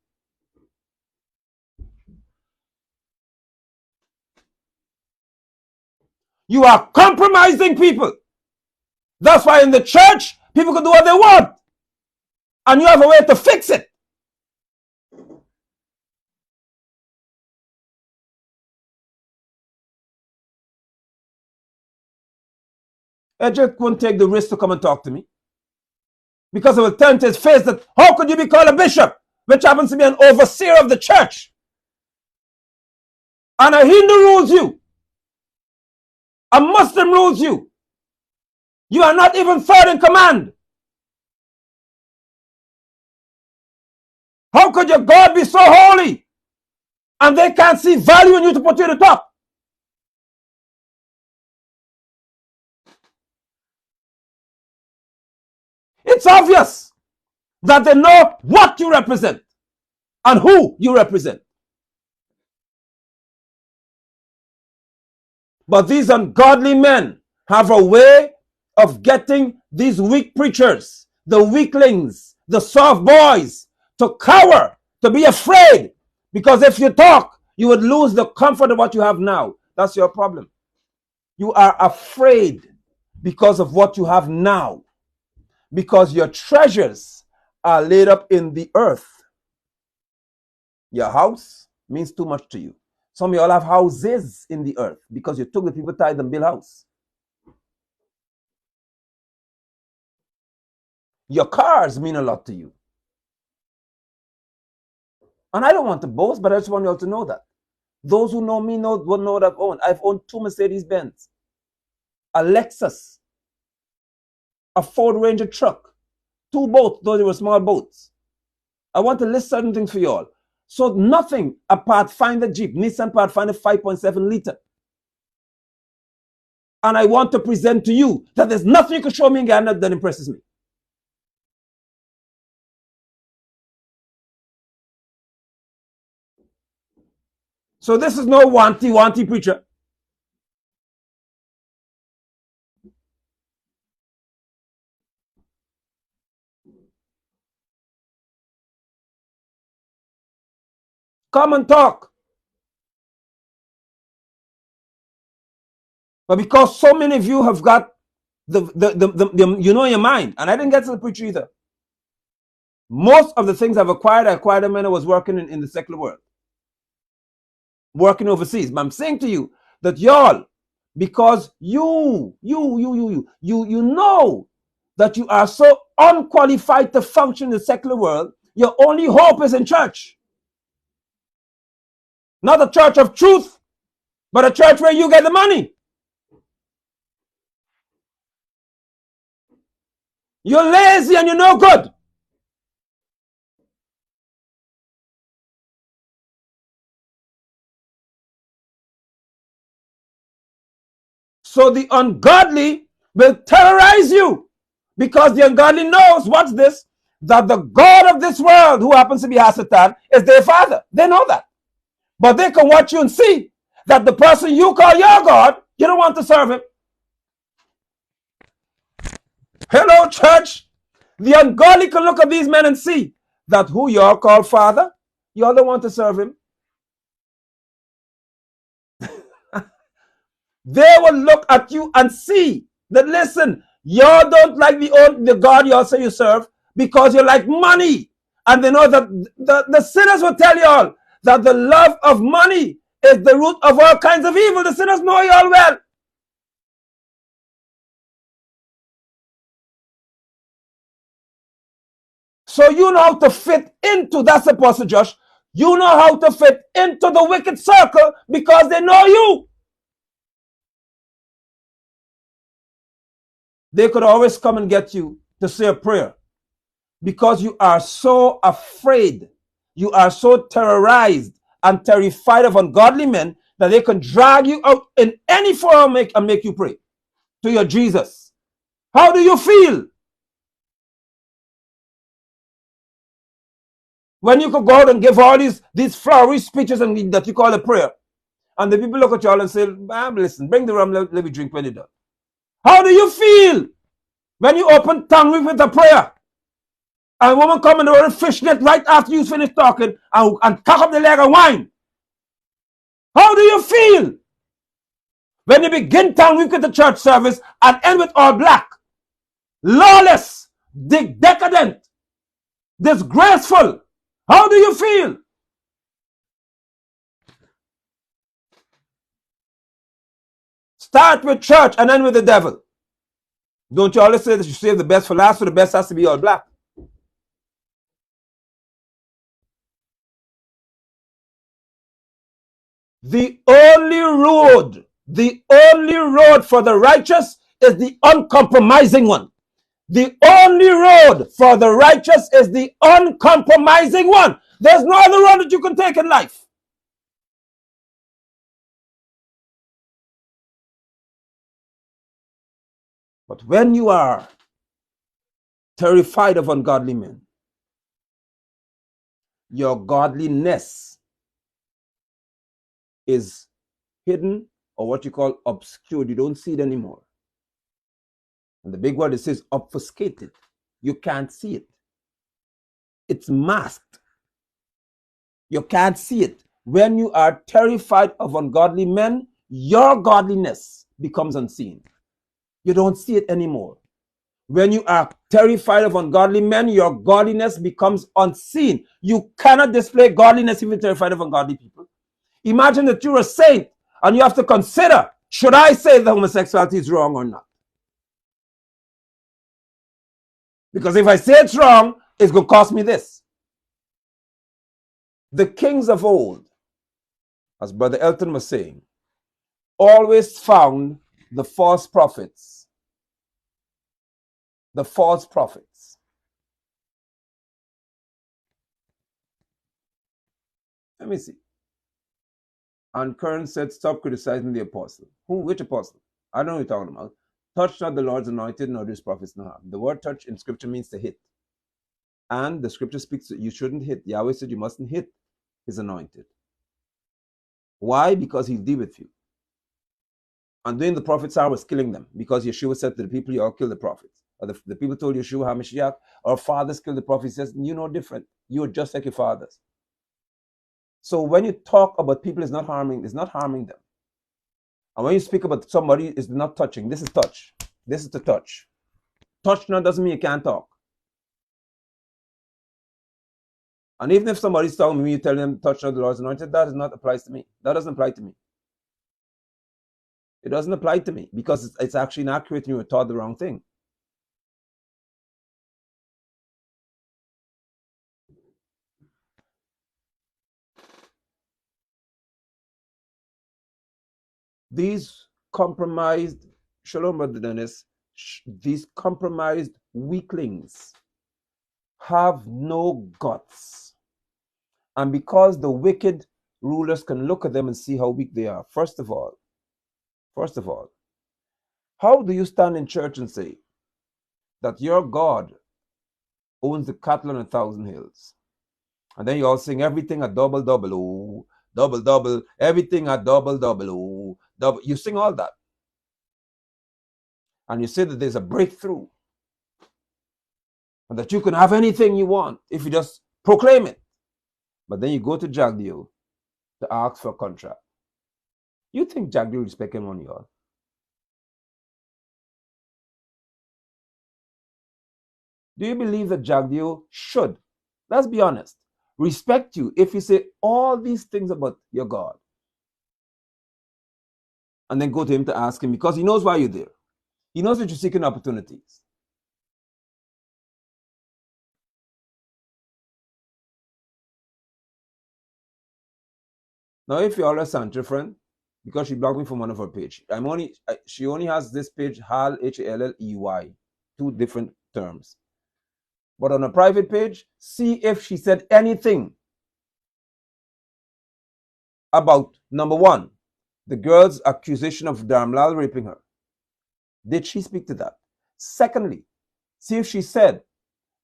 [SPEAKER 1] You are compromising people. That's why in the church, people can do what they want. And you have a way to fix it. Edgel won't take the risk to come and talk to me. Because it will turn to his face that, how could you be called a bishop, which happens to be an overseer of the church? And a Hindu rules you. A Muslim rules you. You are not even third in command. How could your God be so holy and they can't see value in you to put you at the top? It's obvious that they know what you represent and who you represent. But these ungodly men have a way of getting these weak preachers, the weaklings, the soft boys, to cower, to be afraid. Because if you talk, you would lose the comfort of what you have now. That's your problem. You are afraid because of what you have now. Because your treasures are laid up in the earth. Your house means too much to you. Some of y'all have houses in the earth because you took the people tithe and build house. Your cars mean a lot to you. And I don't want to boast, but I just want you all to know that. Those who know me know what I've owned. I've owned 2 Mercedes-Benz, a Lexus, a Ford Ranger truck, 2 boats, though they were small boats. I want to list certain things for you all. So nothing apart find the Jeep, Nissan Pathfinder 5.7 liter. And I want to present to you that there's nothing you can show me in Ghana that impresses me. So this is no wanty preacher. Come and talk. But because so many of you have got the you know your mind, and I didn't get to the preacher either. Most of the things I acquired them when I was working in the secular world, working overseas. But I'm saying to you that y'all, because you know that you are so unqualified to function in the secular world, your only hope is in church. Not a church of truth, but a church where you get the money. You're lazy and you're no good. So the ungodly will terrorize you, because the ungodly knows, watch this, that the God of this world, who happens to be Hasatan, is their father. They know that. But they can watch you and see that the person you call your God, you don't want to serve him. Hello, church. The ungodly can look at these men and see that who you all call father, you all don't want to serve him. They will look at you and see that, listen, y'all don't like the God y'all say you serve because you like money. And they know that the sinners will tell y'all that the love of money is the root of all kinds of evil. The sinners know y'all well. So you know how to fit into, that's Apostle Josh, you know how to fit into the wicked circle because they know you. They could always come and get you to say a prayer because you are so afraid, you are so terrorized and terrified of ungodly men that they can drag you out in any form and make you pray to your Jesus. How do you feel when you could go out and give all these flowery speeches and that you call a prayer, and the people look at you all and say, listen, bring the rum, let me drink when you're done? How do you feel when you open tongue with a prayer and a woman come in the old fishnet right after you finish talking and cock up the leg of wine? How do you feel when you begin tongue with the church service and end with all black, lawless, decadent, disgraceful? How do you feel? Start with church and end with the devil. Don't you always say that you save the best for last, so the best has to be all black? The only road for the righteous is the uncompromising one. The only road for the righteous is the uncompromising one. There's no other road that you can take in life. But when you are terrified of ungodly men, your godliness is hidden, or what you call obscured. You don't see it anymore. And the big word, it says obfuscated. You can't see it. It's masked. You can't see it. When you are terrified of ungodly men, your godliness becomes unseen. You don't see it anymore. When you are terrified of ungodly men, your godliness becomes unseen. You cannot display godliness if you're terrified of ungodly people. Imagine that you're a saint and you have to consider, should I say that homosexuality is wrong or not? Because if I say it's wrong, it's going to cost me this. The kings of old, as Brother Elton was saying, always found the false prophets. The false prophets. Let me see. And Kern said, stop criticizing the apostle. Who? Which apostle? I don't know what you're talking about. Touch not the Lord's anointed, nor his prophets no harm. The word touch in scripture means to hit. And the scripture speaks that you shouldn't hit. Yahweh said you mustn't hit his anointed. Why? Because he'll deal with you. And doing the prophets was killing them, because Yeshua said to the people, you all kill the prophets. Or the people told Yeshua, HaMashiach, our fathers killed the prophets. He says, you're no different. You're just like your fathers. So when you talk about people, it's not harming them. And when you speak about somebody, it's not touching. This is touch. This is the touch. Touch now doesn't mean you can't talk. And even if somebody's talking to me, you tell them touch not the Lord's anointed, that does not apply to me. That doesn't apply to me. It doesn't apply to me because it's actually inaccurate and you were taught the wrong thing. These compromised, Shalom, Brother Dennis, these compromised weaklings have no guts. And because the wicked rulers can look at them and see how weak they are, first of all, how do you stand in church and say that your God owns the cattle on 1,000 hills? And then you all sing everything a double, double, oh, double, double, everything a double, double, oh, double. You sing all that. And you say that there's a breakthrough. And that you can have anything you want if you just proclaim it. But then you go to Jagdeo to ask for a contract. You think Jagdeo respect him on y'all? Do you believe that Jagdeo should, let's be honest, respect you if you say all these things about your God? And then go to him to ask him because he knows why you're there. He knows that you're seeking opportunities. Now, if you're a Sandra friend, because she blocked me from one of her page, she only has this page, Hal, Halley, 2 different terms. But on a private page, see if she said anything about, number 1, the girl's accusation of Dharmlal raping her. Did she speak to that? Secondly, see if she said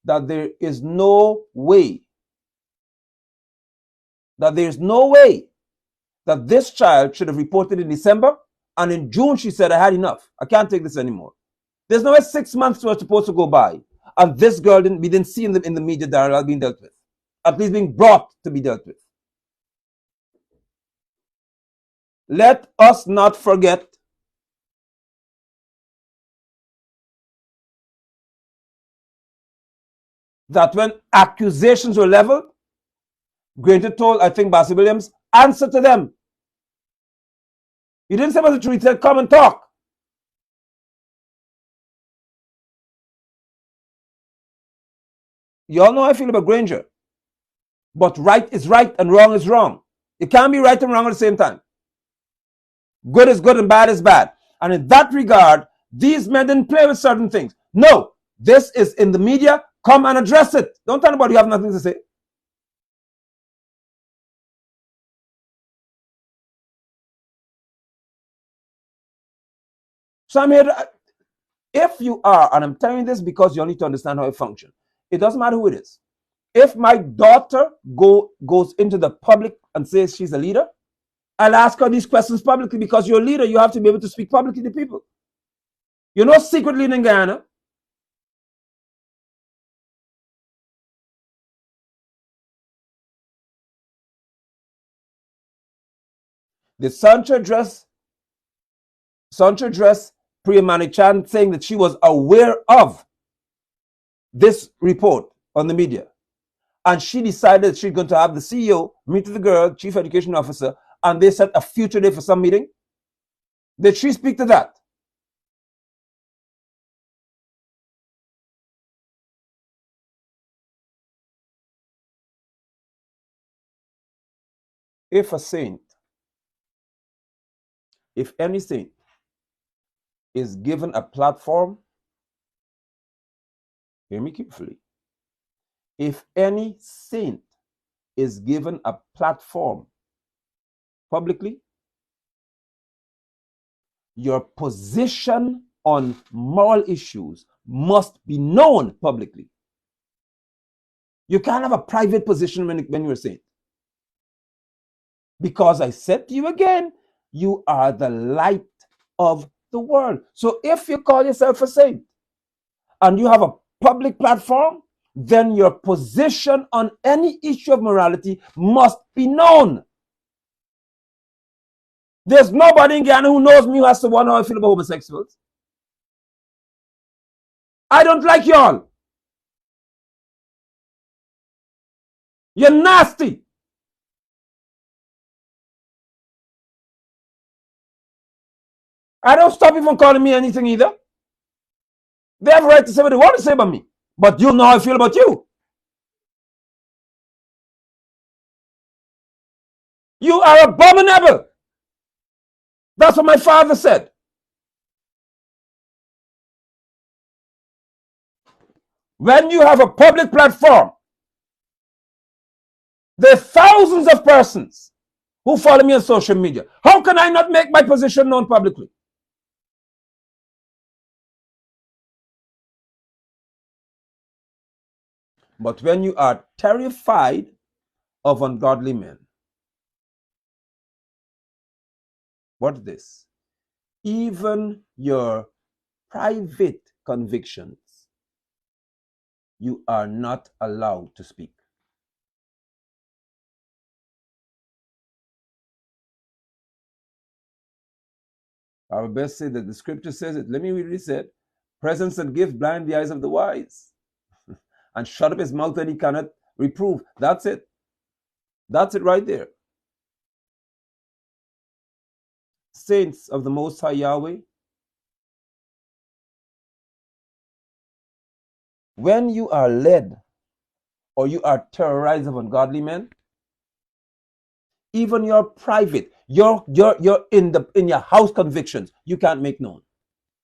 [SPEAKER 1] that there is no way that this child should have reported in December, and in June she said, I had enough. I can't take this anymore. There's no way 6 months were supposed to go by, and this girl we didn't see in the media Dharmlal being dealt with, at least being brought to be dealt with. Let us not forget that when accusations were leveled, Granger told, I think, Bassey Williams, answer to them. He didn't say about the truth, he said, come and talk. You all know how I feel about Granger. But right is right and wrong is wrong. It can't be right and wrong at the same time. Good is good and bad is bad. And in that regard, these men didn't play with certain things. No, this is in the media. Come and address it. Don't tell anybody you have nothing to say. So I'm here to, if you are, and I'm telling you this because you need to understand how it functions. It doesn't matter who it is. If my daughter goes into the public and says she's a leader, I'll ask her these questions publicly because you're a leader. You have to be able to speak publicly to people. You're no secret leader in Guyana. The Sancho address Priya Manichan saying that she was aware of this report on the media. And she decided she's going to have the CEO meet with the girl, chief education officer, and they set a future day for some meeting. Did she speak to that? If any saint is given a platform, hear me carefully. If any saint is given a platform publicly, your position on moral issues must be known publicly. You can't have a private position when you're a saint. Because I said to you again, you are the light of the world. So if you call yourself a saint and you have a public platform then your position on any issue of morality must be known. There's nobody in Ghana who knows me who has to wonder how I feel about homosexuals. I don't like y'all. You're nasty. I don't stop you from calling me anything either. They have a right to say what they want to say about me. But you know how I feel about you. You are abominable. That's what my father said. When you have a public platform, there are thousands of persons who follow me on social media. How can I not make my position known publicly? But when you are terrified of ungodly men, what is this? Even your private convictions, you are not allowed to speak. I would best say that the scripture says it. Let me read what it said. Presents and gifts blind the eyes of the wise, and shut up his mouth that he cannot reprove. That's it. That's it right there. Saints of the Most High Yahweh, when you are led or you are terrorized of ungodly men, even your private, your in your house convictions, you can't make known.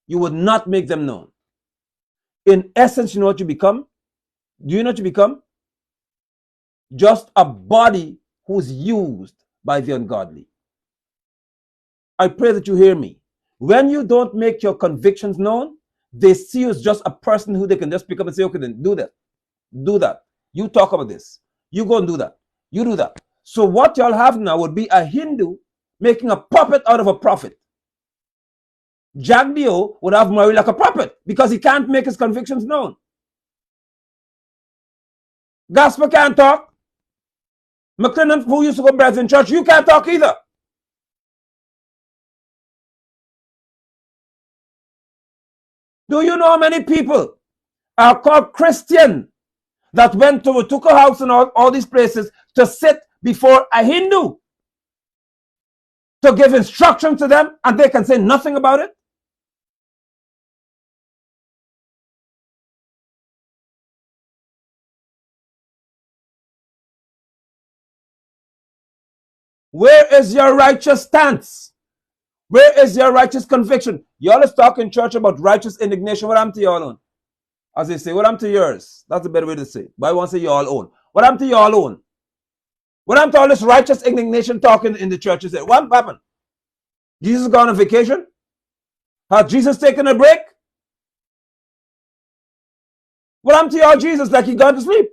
[SPEAKER 1] You would not make them known. In essence, you know what you become? Do you know what you become? Just a body who's used by the ungodly. I pray that you hear me. When you don't make your convictions known, they see you as just a person who they can just pick up and say, okay, then do that. Do that. You talk about this. You go and do that. You do that. So what y'all have now would be a Hindu making a puppet out of a prophet. Jagdeo would have Mary like a puppet because he can't make his convictions known. Gasper can't talk. McLennan, who used to go to in church, you can't talk either. Do you know how many people are called Christian that went to Tuka House and all these places to sit before a Hindu to give instruction to them and they can say nothing about it? Where is your righteous stance? Where is your righteous conviction? You always talk in church about righteous indignation. What happened to y'all own? As they say, what happened to yours? That's a better way to say it. But I won't say you all own. What happened to y'all own? What happened to all this righteous indignation talking in the churches? What happened? Jesus gone on vacation? Has Jesus taken a break? What happened to y'all Jesus like he gone to sleep?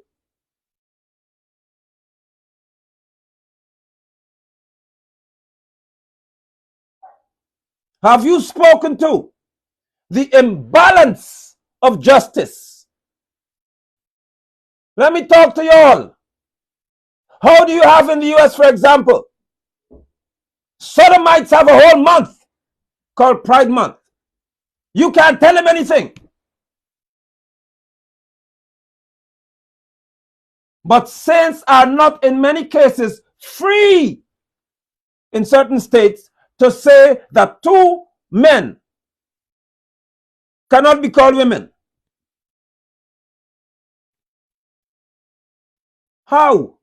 [SPEAKER 1] Have you spoken to the imbalance of justice? Let me talk to y'all. How do you have in the US, for example, sodomites have a whole month called Pride Month. You can't tell them anything. But saints are not in many cases free in certain states to say that two men cannot be called women. How?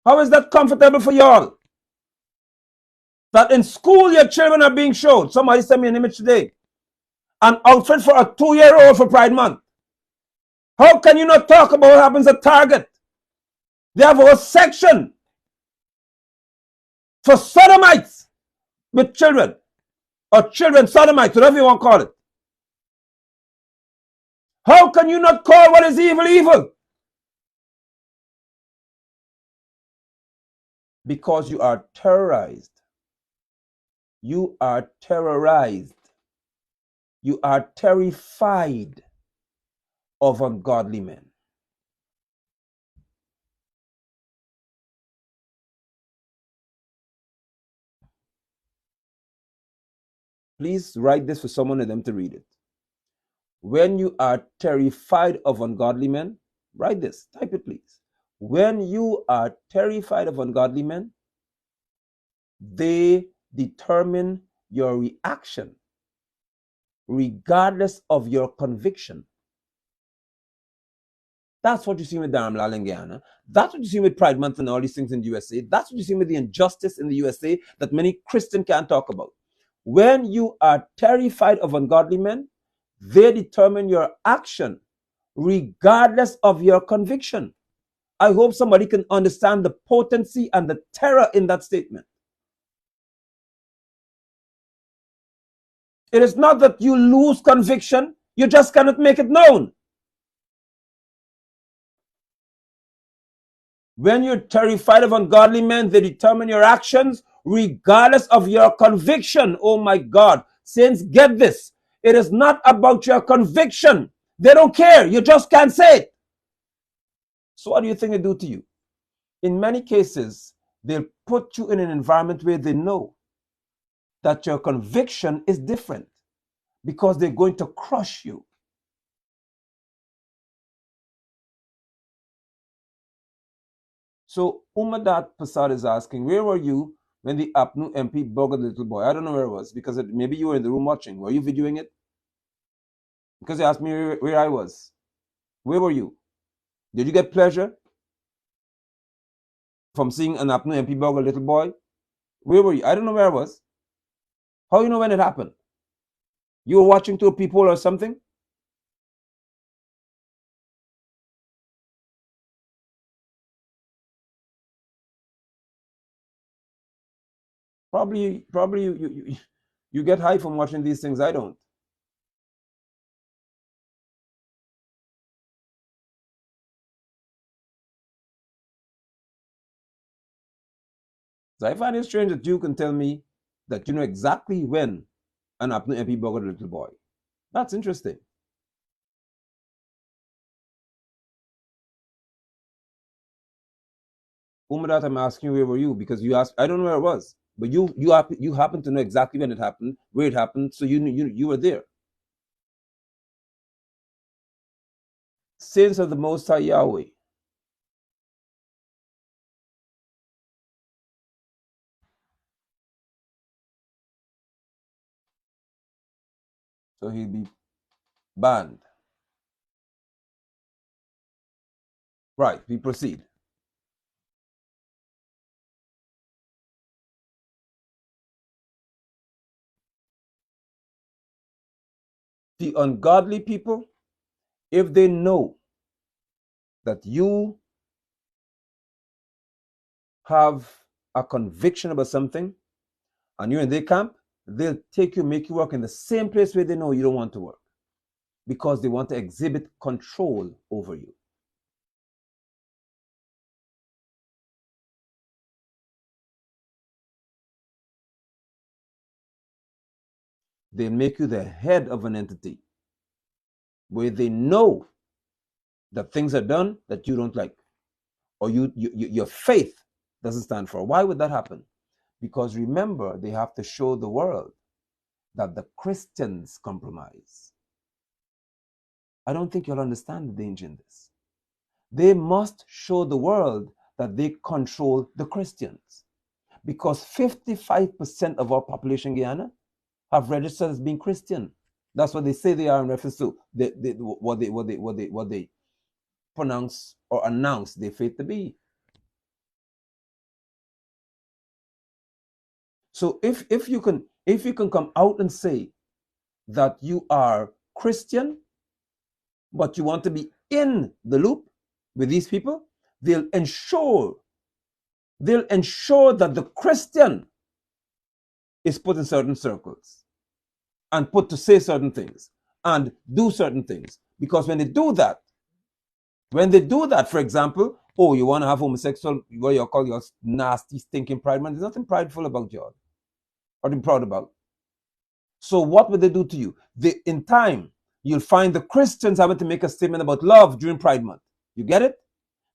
[SPEAKER 1] How is that comfortable for y'all? That in school your children are being shown. Somebody sent me an image today. An outfit for a 2-year-old for Pride Month. How can you not talk about what happens at Target? They have a whole section for sodomites with children. Or children sodomites, whatever you want to call it. How can you not call what is evil evil? Because you are terrorized. You are terrorized. You are terrified of ungodly men. Please write this for someone and them to read it. When you are terrified of ungodly men, write this, type it please. When you are terrified of ungodly men, they determine your reaction regardless of your conviction. That's what you see with Dharamlal and Guyana. That's what you see with Pride Month and all these things in the USA. That's what you see with the injustice in the USA that many Christians can't talk about. When you are terrified of ungodly men, they determine your action regardless of your conviction. I hope somebody can understand the potency and the terror in that statement. It is not that you lose conviction, you just cannot make it known. When you're terrified of ungodly men, they determine your actions regardless of your conviction. Oh my God. Saints, get this. It is not about your conviction. They don't care. You just can't say it. So what do you think they do to you? In many cases, they'll put you in an environment where they know that your conviction is different because they're going to crush you. So Umadat Prasad is asking, where were you when the Apnu MP burgled the little boy? I don't know where it was because maybe you were in the room watching. Were you videoing it? Because he asked me where I was. Where were you? Did you get pleasure from seeing an Apnu MP burgle a little boy? Where were you? I don't know where I was. How do you know when it happened? You were watching two people or something? Probably you get high from watching these things. I don't. So I find it strange that you can tell me that you know exactly when an Apnu MP burgled a little boy. That's interesting. Umadat, I'm asking you, where were you? Because you asked, I don't know where it was, but you happen to know exactly when it happened, where it happened, so you were there. Saints of the Most High Yahweh. So he'll be banned. Right, we proceed. The ungodly people, if they know that you have a conviction about something and you're in their camp, they'll take you, make you work in the same place where they know you don't want to work because they want to exhibit control over you. They make you the head of an entity where they know that things are done that you don't like, or your faith doesn't stand for. Why would that happen? Because remember, they have to show the world that the Christians compromise. I don't think you'll understand the danger in this. They must show the world that they control the Christians, because 55% of our population in Guyana have registered as being Christian. That's what they say they are in reference to what they pronounce or announce their faith to be. So if you can come out and say that you are Christian, but you want to be in the loop with these people, they'll ensure that the Christian is put in certain circles and put to say certain things and do certain things. Because when they do that, for example, oh, you want to have homosexual, what you call your nasty, stinking pride man, there's nothing prideful about you or to be proud about. So what would they do to you? In time, you'll find the Christians having to make a statement about love during Pride Month. You get it?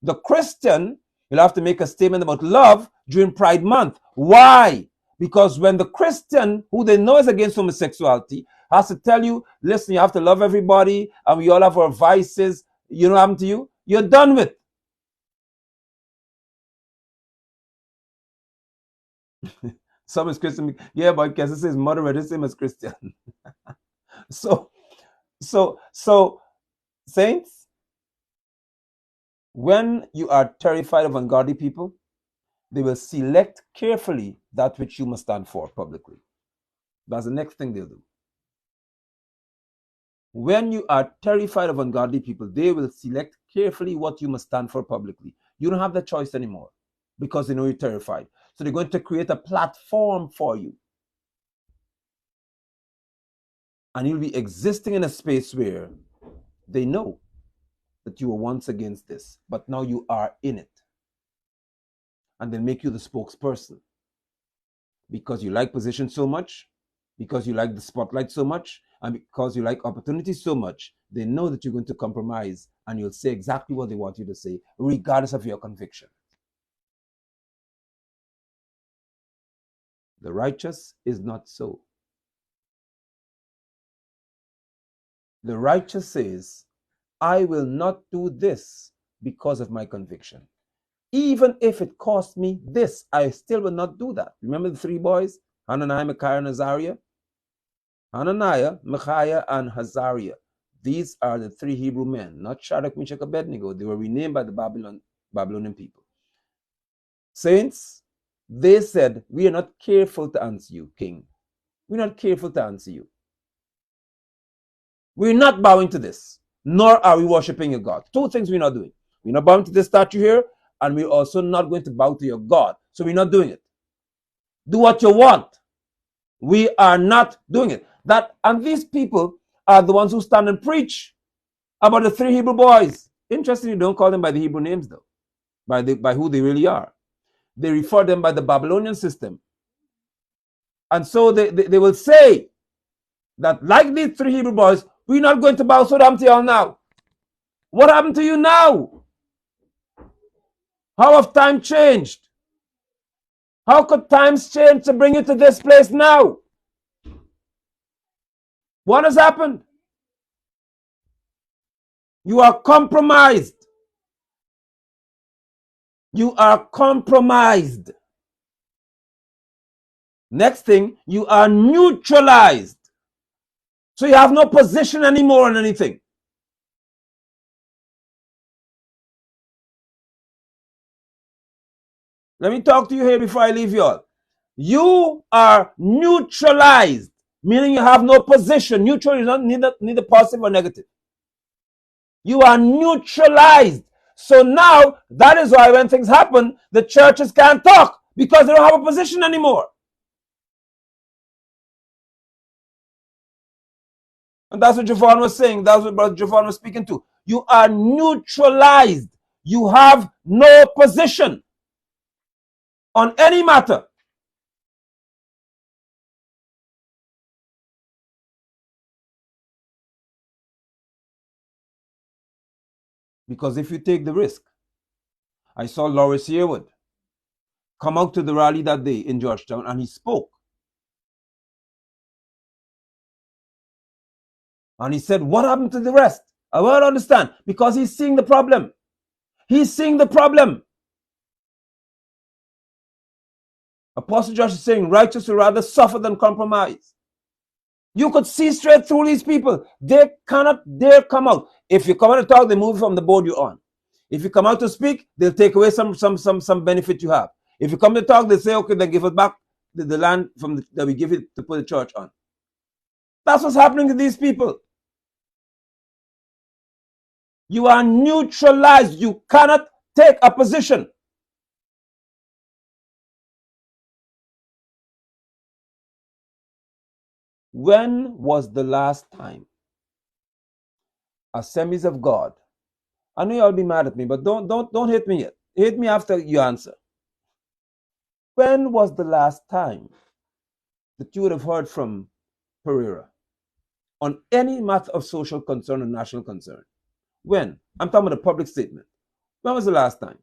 [SPEAKER 1] The Christian will have to make a statement about love during Pride Month. Why? Because when the Christian, who they know is against homosexuality, has to tell you, listen, you have to love everybody, and we all have our vices, you know what happened to you? You're done with. Some is Christian. Yeah, but because it says moderate, it's same as Christian. So, so, saints, when you are terrified of ungodly people, they will select carefully that which you must stand for publicly. That's the next thing they'll do. When you are terrified of ungodly people, they will select carefully what you must stand for publicly. You don't have the choice anymore because they know you're terrified. So they're going to create a platform for you. And you'll be existing in a space where they know that you were once against this, but now you are in it. And they'll make you the spokesperson because you like position so much, because you like the spotlight so much, and because you like opportunities so much. They know that you're going to compromise and you'll say exactly what they want you to say, regardless of your conviction. The righteous is not so. The righteous says, I will not do this because of my conviction. Even if it costs me this, I still will not do that. Remember the three boys? Hananiah, Micaiah, and Azariah? Hananiah, Micaiah, and Azariah. These are the three Hebrew men, not Shadrach, Meshach, and Abednego. They were renamed by the Babylonian people. Saints, they said, we are not careful to answer you, king. We're not careful to answer you. We're not bowing to this, nor are we worshiping your God. Two things we're not doing. We're not bowing to this statue here, and we're also not going to bow to your God. So we're not doing it. Do what you want. We are not doing it. And these people are the ones who stand and preach about the three Hebrew boys. Interestingly, don't call them by the Hebrew names, though, by who they really are. They refer them by the Babylonian system. And so they will say that, like these three Hebrew boys, we're not going to bow so damn to y'all now. What happened to you now? How have time changed? How could times change to bring you to this place now? What has happened? You are compromised. You are compromised. Next thing, you are neutralized. So you have no position anymore on anything. Let me talk to you here before I leave you all. You are neutralized, meaning you have no position. Neutral is not neither positive or negative. You are neutralized. So now, that is why when things happen, the churches can't talk because they don't have a position anymore. And that's what Javon was saying. That's what Brother Javon was speaking to. You are neutralized. You have no position on any matter. Because if you take the risk, I saw Loris Yearwood come out to the rally that day in Georgetown and he spoke. And he said, what happened to the rest? I won't understand. Because he's seeing the problem. He's seeing the problem. Apostle Josh is saying, righteous will rather suffer than compromise. You could see straight through these people. They cannot dare come out. If you come out to talk, they move from the board you're on. If you come out to speak, they'll take away some benefit you have. If you come to talk, they say, okay, then give us back the land that we give it to put the church on. That's what's happening to these people. You are neutralized. You cannot take a position. When was the last time Assemblies of God? I know y'all be mad at me, but don't hit me yet. Hit me after you answer. When was the last time that you would have heard from Pereira on any matter of social concern or national concern? When? I'm talking about a public statement. When was the last time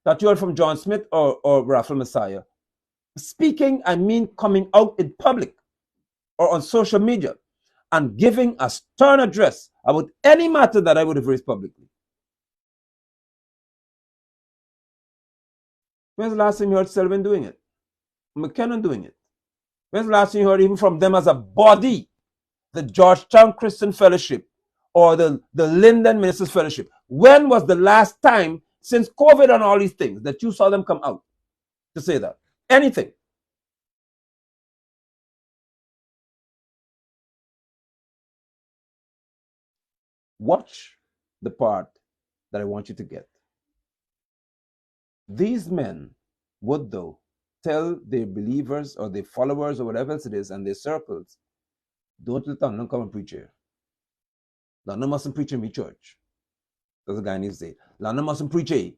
[SPEAKER 1] that you heard from John Smith or Rafael Messiah Speaking, I mean coming out in public or on social media and giving a stern address about any matter that I would have raised publicly. When's the last time you heard Selvin doing it? McKinnon doing it? When's the last time you heard even from them as a body, the Georgetown Christian Fellowship or the Linden Ministers Fellowship? When was the last time since COVID and all these things that you saw them come out to say that? Anything? Watch the part that I want you to get. These men would, though, tell their believers or their followers or whatever else it is and their circles, don't let them come and preach here. Lana mustn't preach in my church. That's a guy needs to say. Lana mustn't preach here.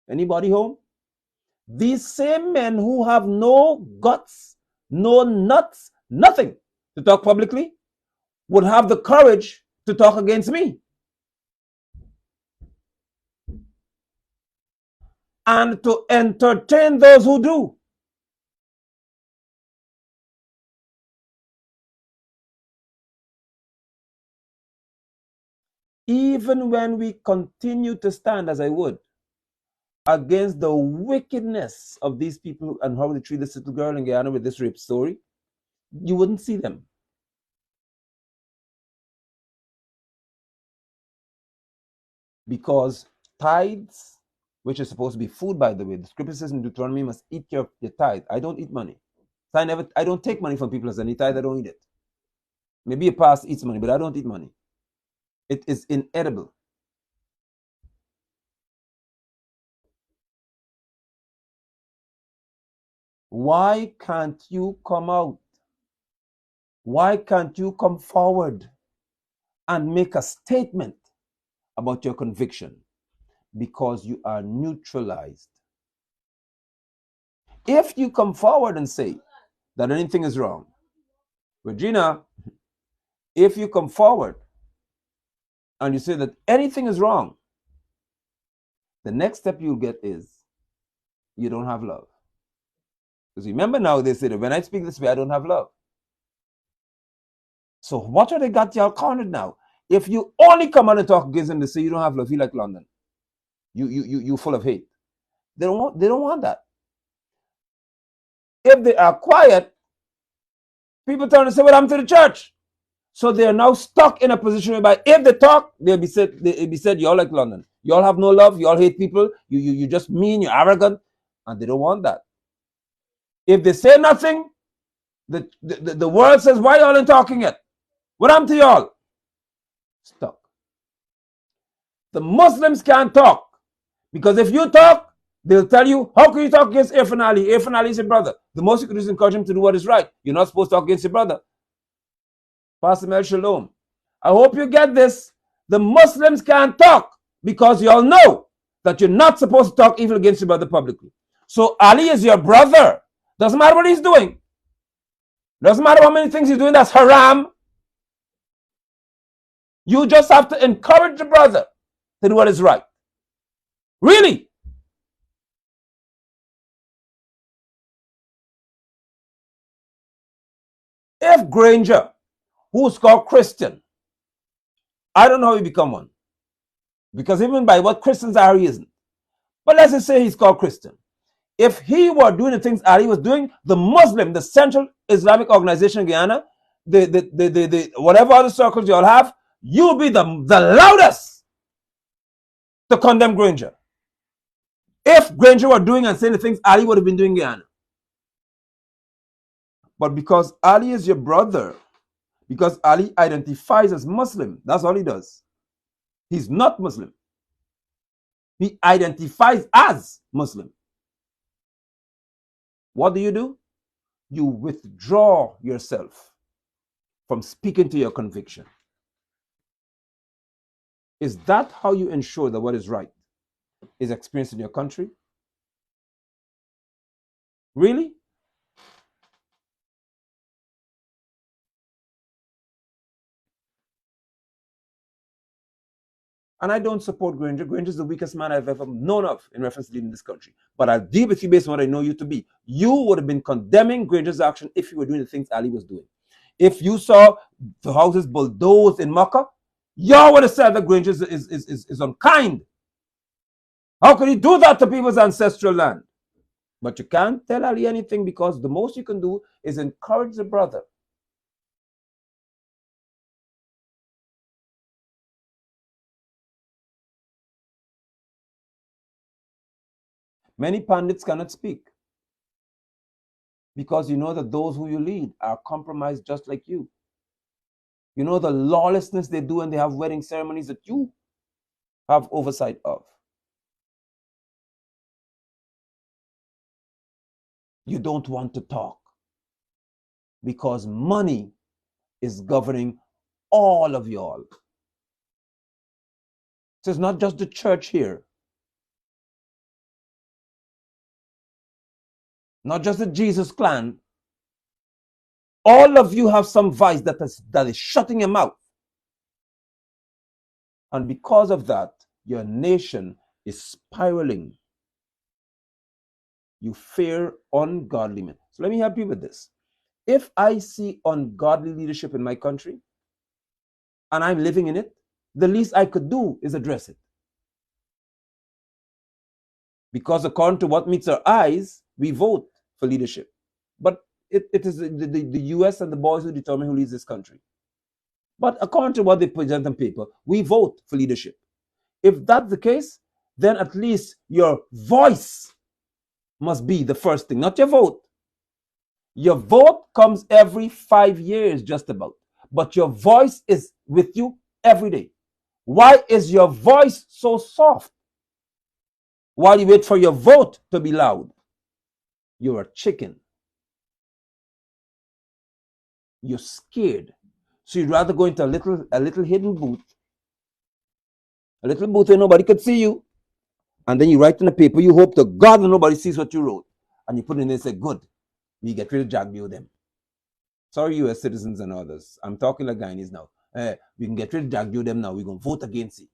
[SPEAKER 1] Anybody home? These same men who have no guts, no nuts, nothing to talk publicly would have the courage to talk against me. And to entertain those who do. Even when we continue to stand, as I would, against the wickedness of these people and how they treat this little girl in Guyana with this rape story, you wouldn't see them. Because tithes, which is supposed to be food, by the way, the scripture says in Deuteronomy, must eat your tithe. I don't eat money. So I don't take money from people as any tithe. I don't eat it. Maybe a pastor eats money, but I don't eat money. It is inedible. Why can't you come out? Why can't you come forward and make a statement about your conviction? Because you are neutralized. If you come forward and say that anything is wrong, Regina, if you come forward and you say that anything is wrong, the next step you'll get is you don't have love. Because remember now, they say that when I speak this way, I don't have love. So what have they got y'all cornered now? If you only come out and talk against them, they say you don't have love, you like London. You full of hate. They don't want that. If they are quiet, people turn and say, "What happened to the church?" So they are now stuck in a position whereby if they talk, they'll be said, y'all like London. Y'all have no love, y'all hate people, you just mean, you're arrogant, and they don't want that. If they say nothing, the world says, why y'all ain't talking yet? What happened to y'all? Stuck. The Muslims can't talk. Because if you talk, they'll tell you, how can you talk against Irfan Ali? Irfan Ali is your brother. The most you could do is encourage him to do what is right. You're not supposed to talk against your brother. Pastor Mel Shalom. I hope you get this. The Muslims can't talk because you all know that you're not supposed to talk evil against your brother publicly. So Ali is your brother. Doesn't matter what he's doing. Doesn't matter how many things he's doing that's haram. You just have to encourage the brother to do what is right. Really? If Granger, who's called Christian, I don't know how he become one. Because even by what Christians are, he isn't. But let's just say he's called Christian. If he were doing the things Ali was doing, the Muslim, the Central Islamic Organization in Guyana, the whatever other circles you all have, you'll be the loudest to condemn Granger. If Granger were doing and saying the things Ali would have been doing in Guyana. But because Ali is your brother, because Ali identifies as Muslim, that's all he does. He's not Muslim. He identifies as Muslim. What do? You withdraw yourself from speaking to your conviction. Is that how you ensure that what is right is experienced in your country? Really? And I don't support Granger. Granger is the weakest man I've ever known of in reference to leading this country. But I'll deal with you based on what I know you to be. You would have been condemning Granger's action if you were doing the things Ali was doing. If you saw the houses bulldozed in Makkah, y'all would have said that Granger is unkind. How could he do that to people's ancestral land? But you can't tell Ali anything, because the most you can do is encourage the brother. Many pundits cannot speak, because you know that those who you lead are compromised just like you. You know the lawlessness they do, and they have wedding ceremonies that you have oversight of. You don't want to talk because money is governing all of y'all. So it's not just the church here, not just the Jesus clan. All of you have some vice that is shutting your mouth. And because of that, your nation is spiraling. You fear ungodly men. So let me help you with this. If I see ungodly leadership in my country and I'm living in it, the least I could do is address it. Because according to what meets our eyes, we vote for leadership. But it is the US and the boys who determine who leads this country. But according to what they present on paper, we vote for leadership. If that's the case, then at least your voice must be the first thing, not your vote. Your vote comes every 5 years, just about. But your voice is with you every day. Why is your voice so soft while you wait for your vote to be loud? You're a chicken. You're scared. So you'd rather go into a little hidden booth, a little booth where nobody could see you, and then you write in the paper, you hope to God that nobody sees what you wrote, and you put it in there and say, good, we get rid of Jagbio them. Sorry, US citizens and others. I'm talking like Guyanese now. We can get rid of Jagbio them now. We're going to vote against it.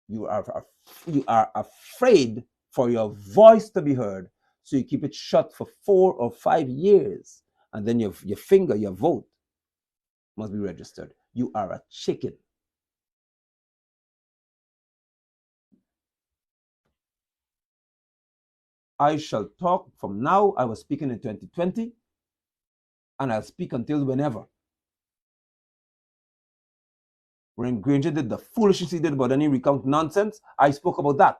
[SPEAKER 1] You are afraid for your voice to be heard, so you keep it shut for 4 or 5 years, and then your finger, your vote, must be registered. You are a chicken. I shall talk from now. I was speaking in 2020, and I'll speak until whenever. When Granger did the foolishness he did about any recount nonsense, I spoke about that.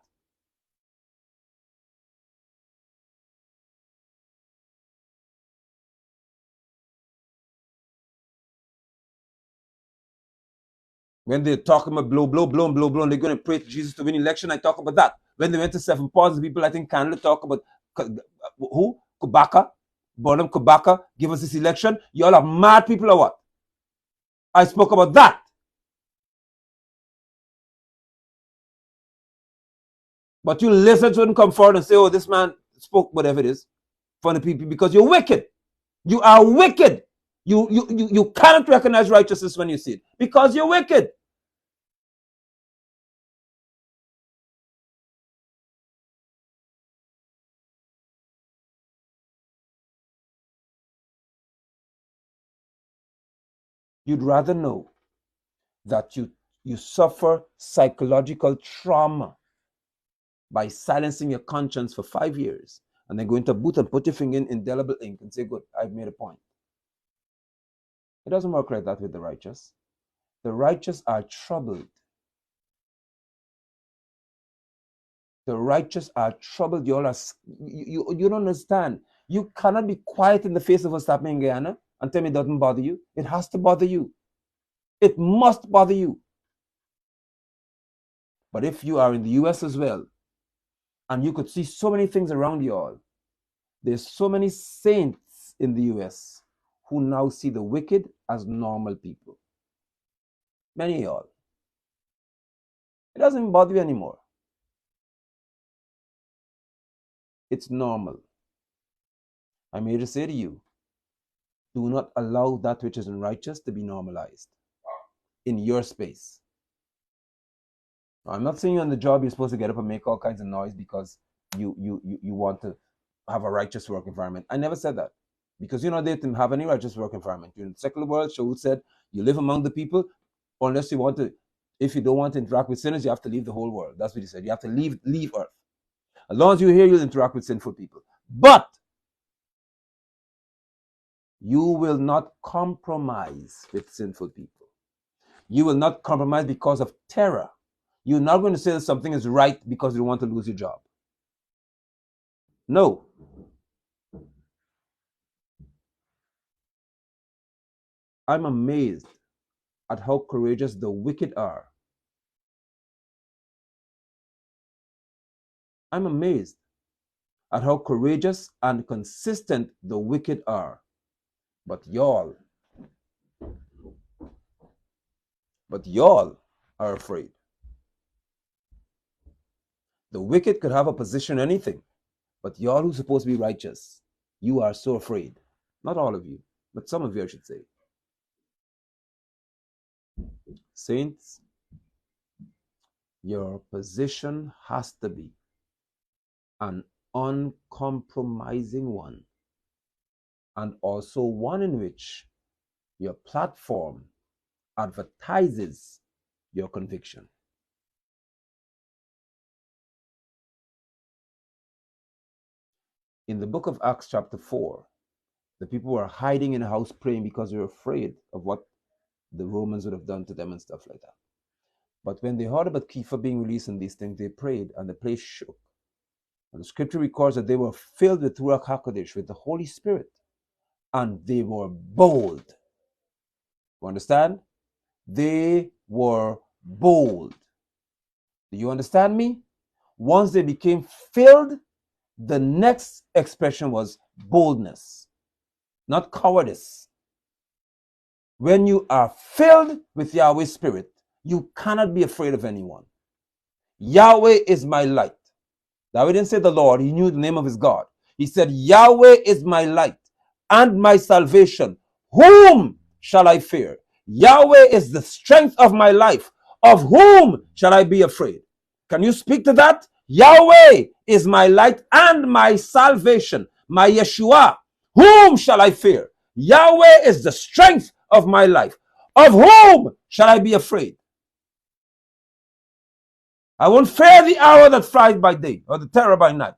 [SPEAKER 1] When they're talking about blow, and they're going to pray to Jesus to win election, I talk about that. When they went to 7 Paws, the people I think Canada talk about who? Kubaka, Bonham Kubaka, give us this election. You all are mad people or what? I spoke about that. But you lizards wouldn't come forward and say, oh, this man spoke whatever it is for the people, because you're wicked. You are wicked. You cannot recognize righteousness when you see it, because you're wicked. You'd rather know that you suffer psychological trauma by silencing your conscience for 5 years, and then go into a booth and put your finger in indelible ink and say, good, I've made a point. It doesn't work like that with the righteous. The righteous are troubled. The righteous are troubled. You don't understand. You cannot be quiet in the face of what's happening in Guyana and tell me it doesn't bother you. It has to bother you. It must bother you. But if you are in the US as well, and you could see so many things around you all, there's so many saints in the US who now see the wicked as normal people. Many of y'all. It doesn't even bother you anymore. It's normal. I'm here to say to you, do not allow that which is unrighteous to be normalized in your space. I'm not saying on the job you're supposed to get up and make all kinds of noise because you want to have a righteous work environment. I never said that. Because they didn't have any righteous work environment. In the secular world, Shaul said, you live among the people, unless you want to, if you don't want to interact with sinners, you have to leave the whole world. That's what he said. You have to leave earth. As long as you're here, you'll interact with sinful people. But you will not compromise with sinful people. You will not compromise because of terror. You're not going to say that something is right because you don't want to lose your job. No. I'm amazed at how courageous the wicked are. I'm amazed at how courageous and consistent the wicked are. But y'all are afraid. The wicked could have a position in anything, but y'all who's supposed to be righteous, you are so afraid. Not all of you, but some of you, I should say. Saints, your position has to be an uncompromising one, and also one in which your platform advertises your conviction. In the book of Acts chapter 4, the people were hiding in a house praying because they were afraid of what the Romans would have done to them and stuff like that. But when they heard about Kepha being released and these things, they prayed and the place shook. And the scripture records that they were filled with Ruach HaKodesh, with the Holy Spirit, and they were bold. You understand? They were bold. Do you understand me? Once they became filled, the next expression was boldness, not cowardice. When you are filled with Yahweh's Spirit, you cannot be afraid of anyone. Yahweh is my light. David didn't say the Lord, he knew the name of his God. He said, Yahweh is my light and my salvation. Whom shall I fear? Yahweh is the strength of my life. Of whom shall I be afraid? Can you speak to that? Yahweh is my light and my salvation, my Yeshua. Whom shall I fear? Yahweh is the strength of my life. Of whom shall I be afraid? I won't fear the arrow that flies by day or the terror by night.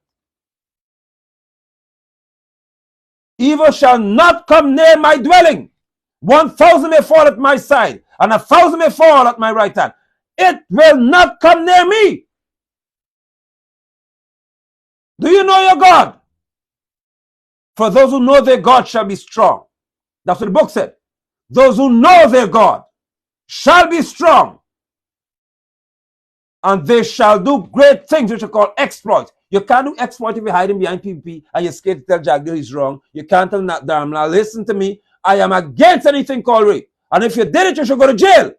[SPEAKER 1] Evil shall not come near my dwelling. 1,000 may fall at my side, and 1,000 may fall at my right hand. It will not come near me. Do you know your God? For those who know their God shall be strong. That's what the book said. Those who know their God shall be strong, and they shall do great things, which are called exploits. You can't do exploit if you're hiding behind PvP and you're scared to tell Jagdeo he's wrong. You can't tell Dharmla, listen to me, I am against anything called rape. And if you did it, you should go to jail.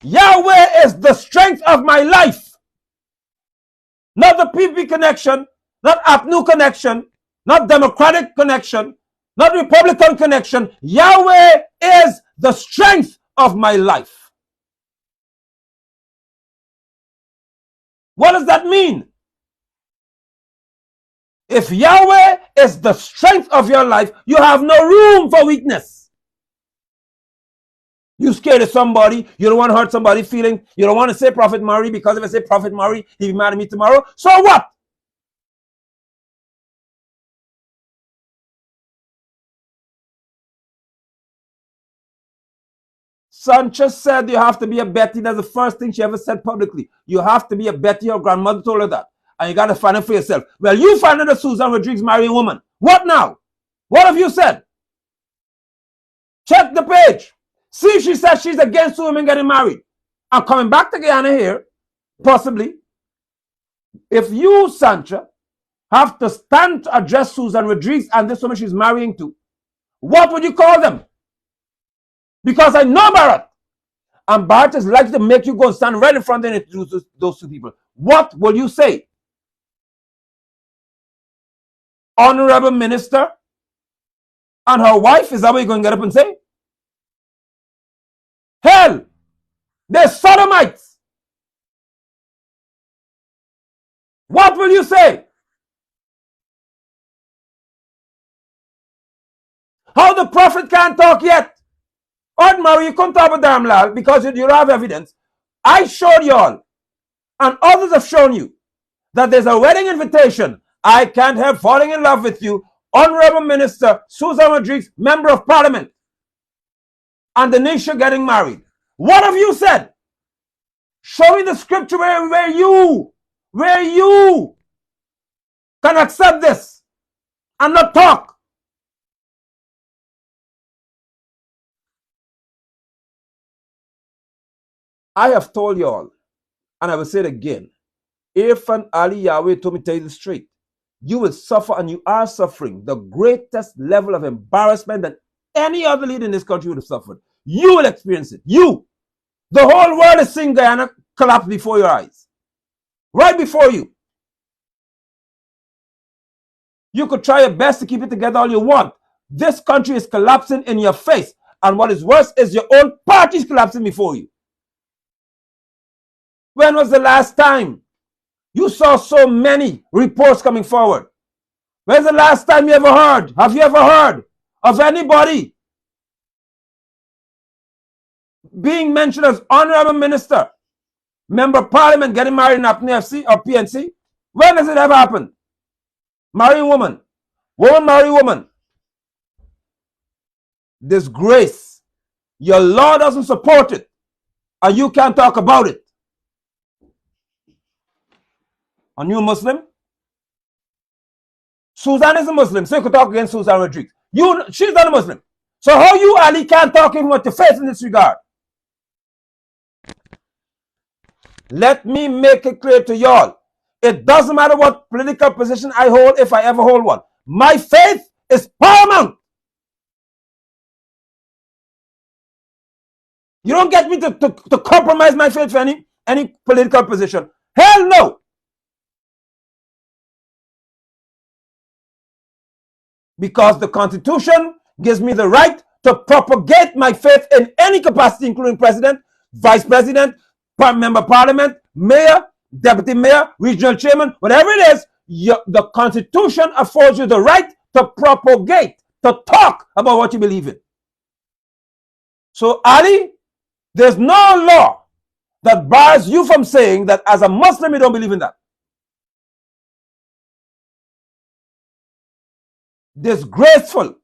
[SPEAKER 1] Yahweh is the strength of my life. Not the PvP connection, not APNU connection, not Democratic connection, not Republican connection. Yahweh is the strength of my life. What does that mean? If Yahweh is the strength of your life, you have no room for weakness. You scared of somebody, you don't want to hurt somebody's feeling, you don't want to say Prophet Murray, because if I say Prophet Murray, he'll be mad at me tomorrow. So what? Sanchez said you have to be a Betty. That's the first thing she ever said publicly. You have to be a Betty. Her grandmother told her that. And you got to find it for yourself. Well, you find out that Susan Rodriguez married a woman. What now? What have you said? Check the page. See if she says she's against women getting married. I'm coming back to Guyana here, possibly. If you, Sancha, have to stand to address Susan Rodriguez and this woman she's marrying to, what would you call them? Because I know Barrett. And Barrett is likely to make you go and stand right in front and introduce those two people. What will you say? Honorable minister and her wife? Is that what you're going to get up and say? They're sodomites. What will you say? How the prophet can't talk yet? Ordinary, you couldn't talk about Damlal because you don't have evidence. I showed you all, and others have shown you, that there's a wedding invitation. I can't help falling in love with you. Honorable Minister Susan Rodriguez, Member of Parliament, and Denisha getting married. What have you said? Show me the scripture where you can accept this and not talk. I have told you all, and I will say it again. Irfan Ali Yahweh told me to tell you the straight. You will suffer, and you are suffering, the greatest level of embarrassment that any other leader in this country would have suffered. You will experience it. You. The whole world is seeing Guyana collapse before your eyes. Right before you. You could try your best to keep it together all you want. This country is collapsing in your face. And what is worse is your own party is collapsing before you. When was the last time you saw so many reports coming forward? When's the last time you ever heard? Have you ever heard of anybody being mentioned as honorable minister, member of parliament getting married in APNFC or PNC? When has it ever happened? Marry woman. Woman marry woman. Disgrace. Your law doesn't support it, and you can't talk about it. Are you a Muslim? Susan is a Muslim, so you could talk against Susan Rodriguez. She's not a Muslim. So how you, Ali, can't talk even with your face in this regard? Let me make it clear to y'all. It doesn't matter what political position I hold, if I ever hold one. My faith is paramount. You don't get me to compromise my faith for any political position. Hell no. Because the Constitution gives me the right to propagate my faith in any capacity, including president, vice president, member of parliament, mayor, deputy mayor, regional chairman, whatever it is. The Constitution affords you the right to propagate, to talk about what you believe in. So, Ali, there's no law that bars you from saying that as a Muslim you don't believe in that. Disgraceful.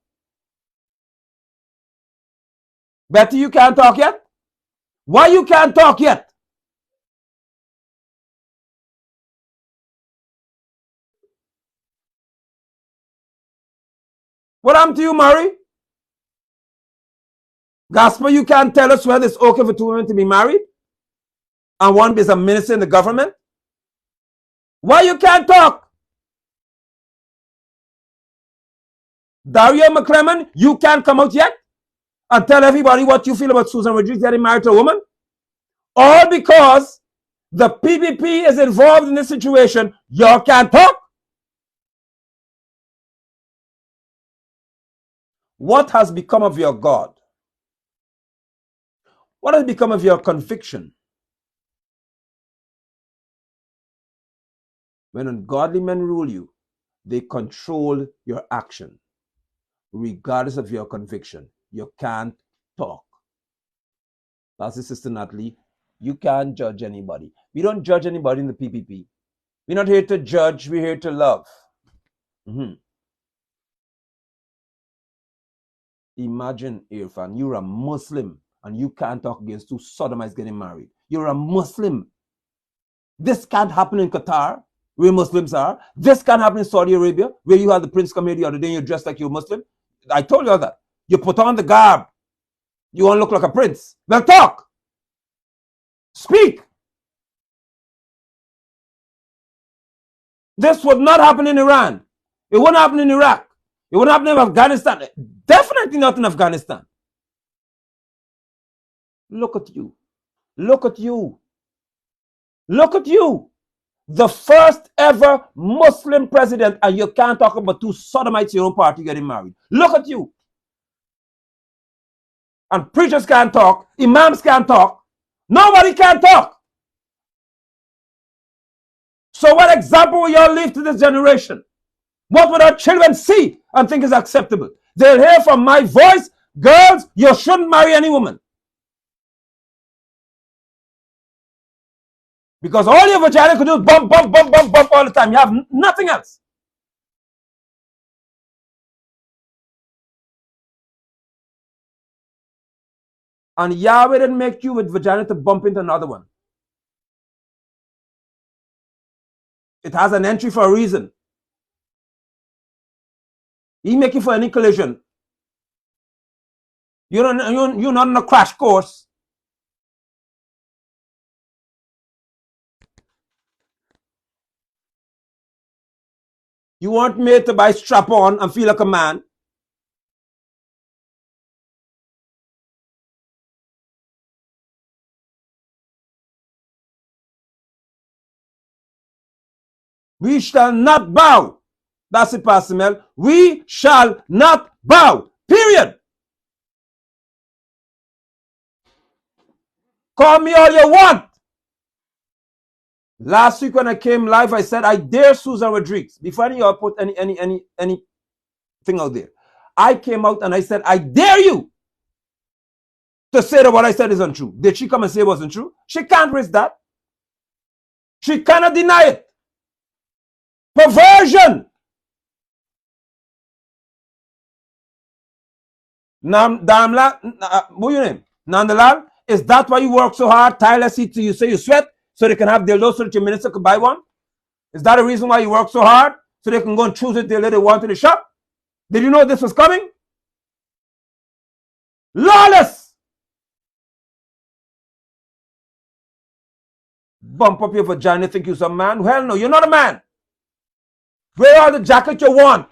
[SPEAKER 1] Betty, you can't talk yet? Why you can't talk yet? What happened to you, Murray? Gaspar, you can't tell us whether it's okay for two women to be married? And one is a minister in the government? Why you can't talk? Dario McClellan, you can't come out yet and tell everybody what you feel about Susan Rodriguez getting married to a woman? All because the PPP is involved in this situation, y'all can't talk? What has become of your God? What has become of your conviction? When ungodly men rule you, they control your action. Regardless of your conviction, you can't talk. That's it, Sister Natalie. You can't judge anybody. We don't judge anybody in the PPP. We're not here to judge, we're here to love. Imagine, Irfan, you're a Muslim and you can't talk against two sodomites getting married. You're a Muslim. This can't happen in Qatar, where Muslims are. This can't happen in Saudi Arabia, where you had the prince come here the other day and you're dressed like you're Muslim. I told you all that. You put on the garb. You want to look like a prince. Well, talk. Speak. This would not happen in Iran. It wouldn't happen in Iraq. It wouldn't happen in Afghanistan. Definitely not in Afghanistan. Look at you. Look at you. Look at you. The first ever Muslim president, and you can't talk about two sodomites in your own party getting married. Look at you. And preachers can't talk, imams can't talk, Nobody can talk. So what example will y'all leave to this generation? What would our children see and think is acceptable? They'll hear from my voice, girls, you shouldn't marry any woman. Because all your vagina could do is bump, bump, bump, bump, bump all the time. You have nothing else. And Yahweh didn't make you with vagina to bump into another one. It has an entry for a reason. He make you for any collision. You're not in a crash course. You weren't made to buy strap on and feel like a man. We shall not bow. That's it, Pastor Mel. We shall not bow. Period. Call me all you want. Last week when I came live, I said I dare Susan Rodriguez. Before any y'all put anything out there, I came out and I said I dare you to say that what I said is untrue. Did she come and say it wasn't true? She can't risk that. She cannot deny it. Perversion. What your name? Nandalal? Is that why you work so hard, tirelessly till you say you sweat, so they can have dildos so that your minister could buy one? Is that the reason why you work so hard? So they can go and choose it the they want in the shop? Did you know this was coming? Lawless! Bump up your vagina, think you're some man? Hell no, you're not a man. Wear all the jacket you want.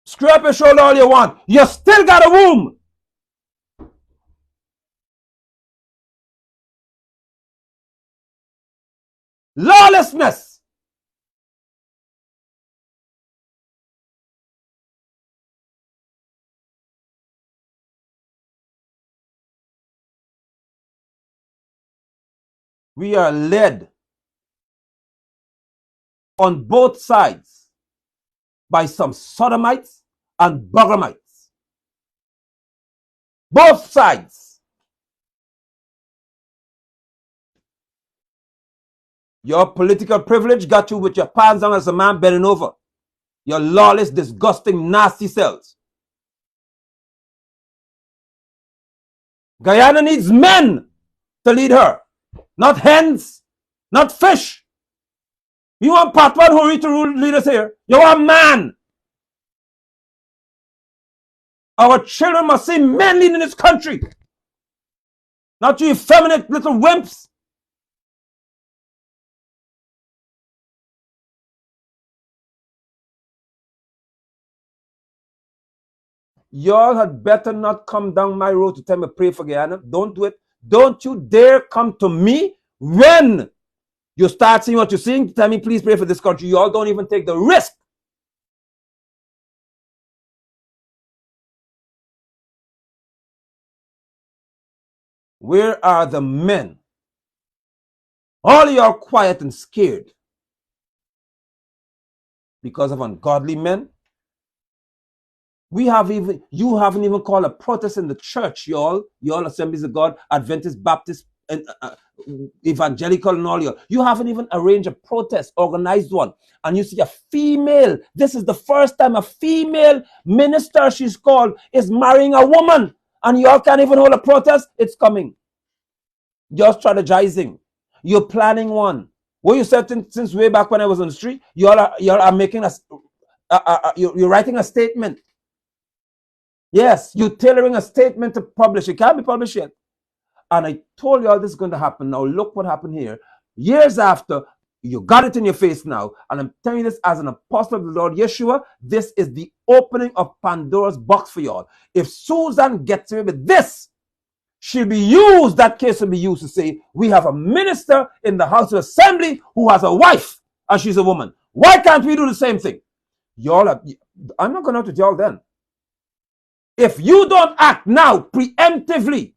[SPEAKER 1] Screw up your shoulder all you want. You still got a womb. Lawlessness. We are led on both sides by some sodomites and buggermites. Both sides. Your political privilege got you with your pants down as a man bending over. Your lawless, disgusting, nasty selves. Guyana needs men to lead her. Not hens, not fish. You want Patwan Huri to lead us here? You want man. Our children must see men leading this country. Not you effeminate little wimps. Y'all had better not come down my road to tell me pray for Guyana. Don't do it. Don't you dare come to me when you start seeing what you're seeing. Tell me, please pray for this country. You all don't even take the risk. Where are the men? All of y'all quiet and scared because of ungodly men. You haven't even called a protest in the church, y'all. Y'all Assemblies of God, Adventist, Baptist, Evangelical, and all y'all. You haven't even arranged a protest, organized one. And you see a female. This is the first time a female minister, she's called, is marrying a woman. And y'all can't even hold a protest. It's coming. You're strategizing. You're planning one. What you said since way back when I was on the street, y'all are making you're writing a statement. Yes, you're tailoring a statement to publish. It can't be published yet. And I told you all this is going to happen. Now look what happened here. Years after, you got it in your face now. And I'm telling you this as an apostle of the Lord Yeshua. This is the opening of Pandora's box for y'all. If Susan gets away with this, she'll be used, that case will be used to say, we have a minister in the House of Assembly who has a wife and she's a woman. Why can't we do the same thing? I'm not going out with y'all then. If you don't act now preemptively,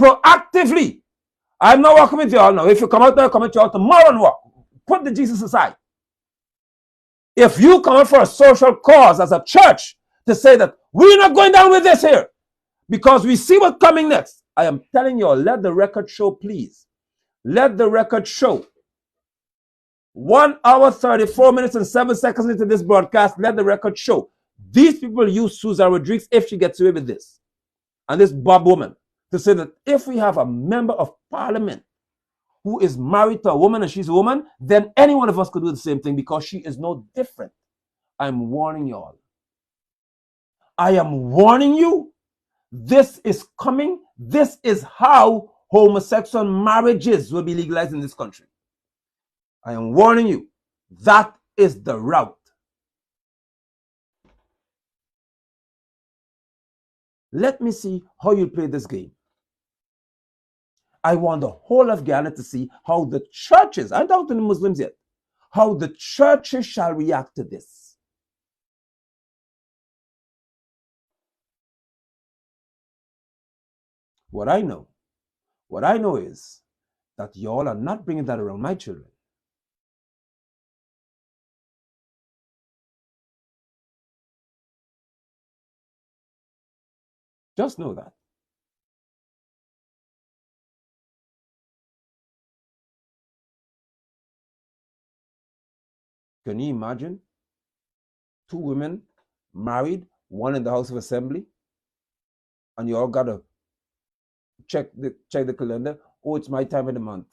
[SPEAKER 1] Proactively. I'm not working with y'all now. If you come out there, come with y'all tomorrow and work. Put the Jesus aside. If you come out for a social cause as a church to say that we're not going down with this here because we see what's coming next, I am telling you all, let the record show, please. Let the record show. 1 hour, 34 minutes, and 7 seconds into this broadcast, let the record show. These people use Susan Rodriguez if she gets away with this. And this Bob woman to say that if we have a member of parliament who is married to a woman and she's a woman, then any one of us could do the same thing because she is no different. I'm warning y'all. I am warning you. This is coming. This is how homosexual marriages will be legalized in this country. I am warning you. That is the route. Let me see how you play this game. I want the whole of Ghana to see how the churches, I'm talking to the Muslims yet, how the churches shall react to this. What I know is that y'all are not bringing that around my children. Just know that. Can you imagine 2 women married, one in the House of Assembly, and you all got to check the calendar? Oh, it's my time of the month.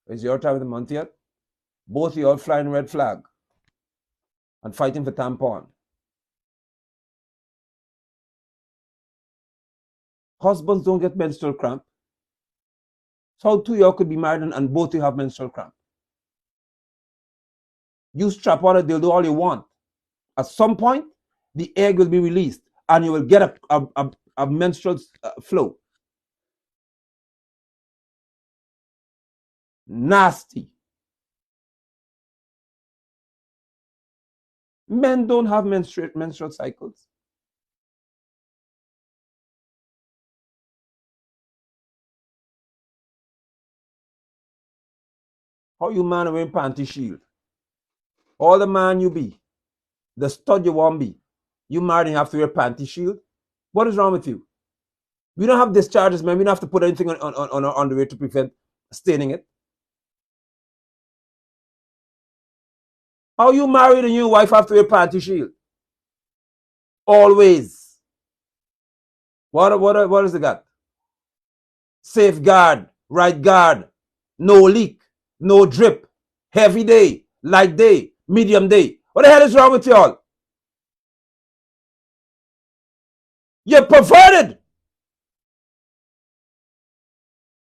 [SPEAKER 1] Is your time of the month yet? Both of you all flying red flag and fighting for tampon. Husbands don't get menstrual cramp. So how 2 of y'all could be married and both of you have menstrual cramp? You strap on a dildo all you want. At some point, the egg will be released and you will get a menstrual flow. Nasty. Men don't have menstrual cycles. How you man wearing panty shield? All the man you be, the stud you want be, you married and you have to wear panty shield? What is wrong with you? We don't have discharges, man. We don't have to put anything on our underwear to prevent staining it. How you married and your wife have to wear panty shield? Always. What is it got? Safeguard, right guard, no leak, no drip, heavy day, light day, medium day. What the hell is wrong with y'all? You're perverted.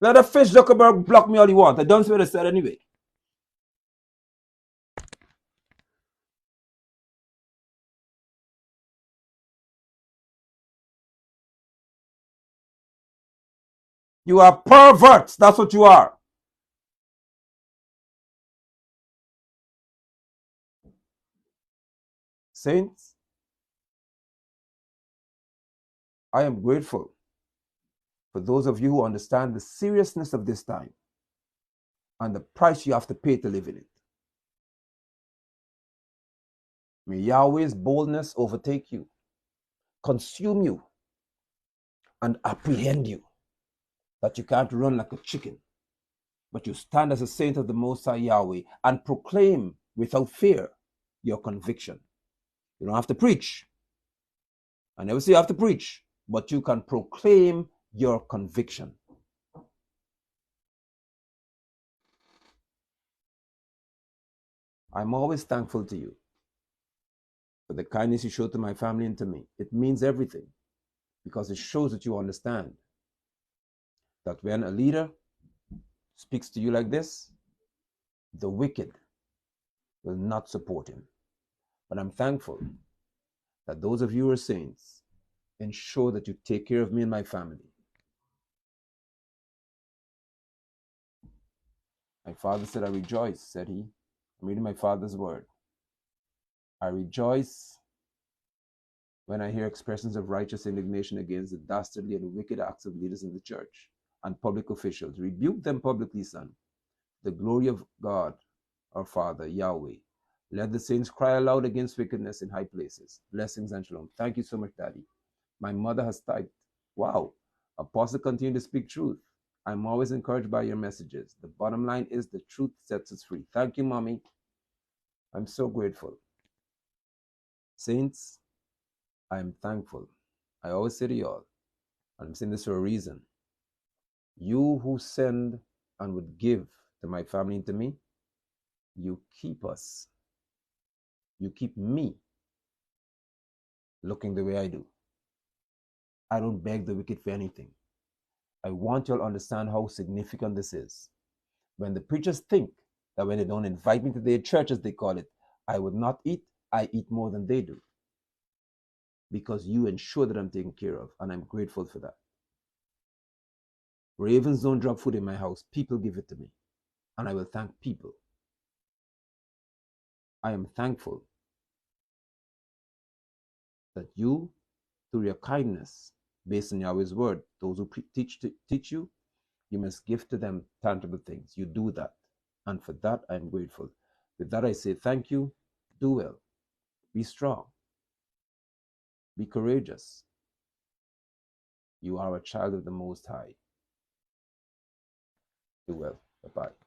[SPEAKER 1] Let a fish Zuckerberg block me all you want. I don't see what I said anyway. You are perverts. That's what you are. Saints, I am grateful for those of you who understand the seriousness of this time and the price you have to pay to live in it. May Yahweh's boldness overtake you, consume you, and apprehend you, that you can't run like a chicken, but you stand as a saint of the Most High Yahweh and proclaim without fear your conviction. You don't have to preach. I never say you have to preach, but you can proclaim your conviction. I'm always thankful to you for the kindness you show to my family and to me. It means everything because it shows that you understand that when a leader speaks to you like this, the wicked will not support him. But I'm thankful that those of you who are saints ensure that you take care of me and my family. My father said, I rejoice, said he. I'm reading my father's word. I rejoice when I hear expressions of righteous indignation against the dastardly and wicked acts of leaders in the church. and public officials. Rebuke them publicly, son. The glory of God, our Father, Yahweh. Let the saints cry aloud against wickedness in high places. Blessings and shalom. Thank you so much, Daddy. My mother has typed, wow, Apostle, continue to speak truth. I'm always encouraged by your messages. The bottom line is the truth sets us free. Thank you, Mommy. I'm so grateful. Saints, I am thankful. I always say to y'all, and I'm saying this for a reason, you who send and would give to my family and to me, you keep us. You keep me looking the way I do. I don't beg the wicked for anything. I want y'all to understand how significant this is. When the preachers think that when they don't invite me to their church, as they call it, I would not eat, I eat more than they do. Because you ensure that I'm taken care of, and I'm grateful for that. Ravens don't drop food in my house. People give it to me, and I will thank people. I am thankful that you, through your kindness, based on Yahweh's word, those who teach you, you must give to them tangible things. You do that, and for that I am grateful. With that I say thank you. Do well. Be strong. Be courageous. You are a child of the Most High. Do well. Bye-bye.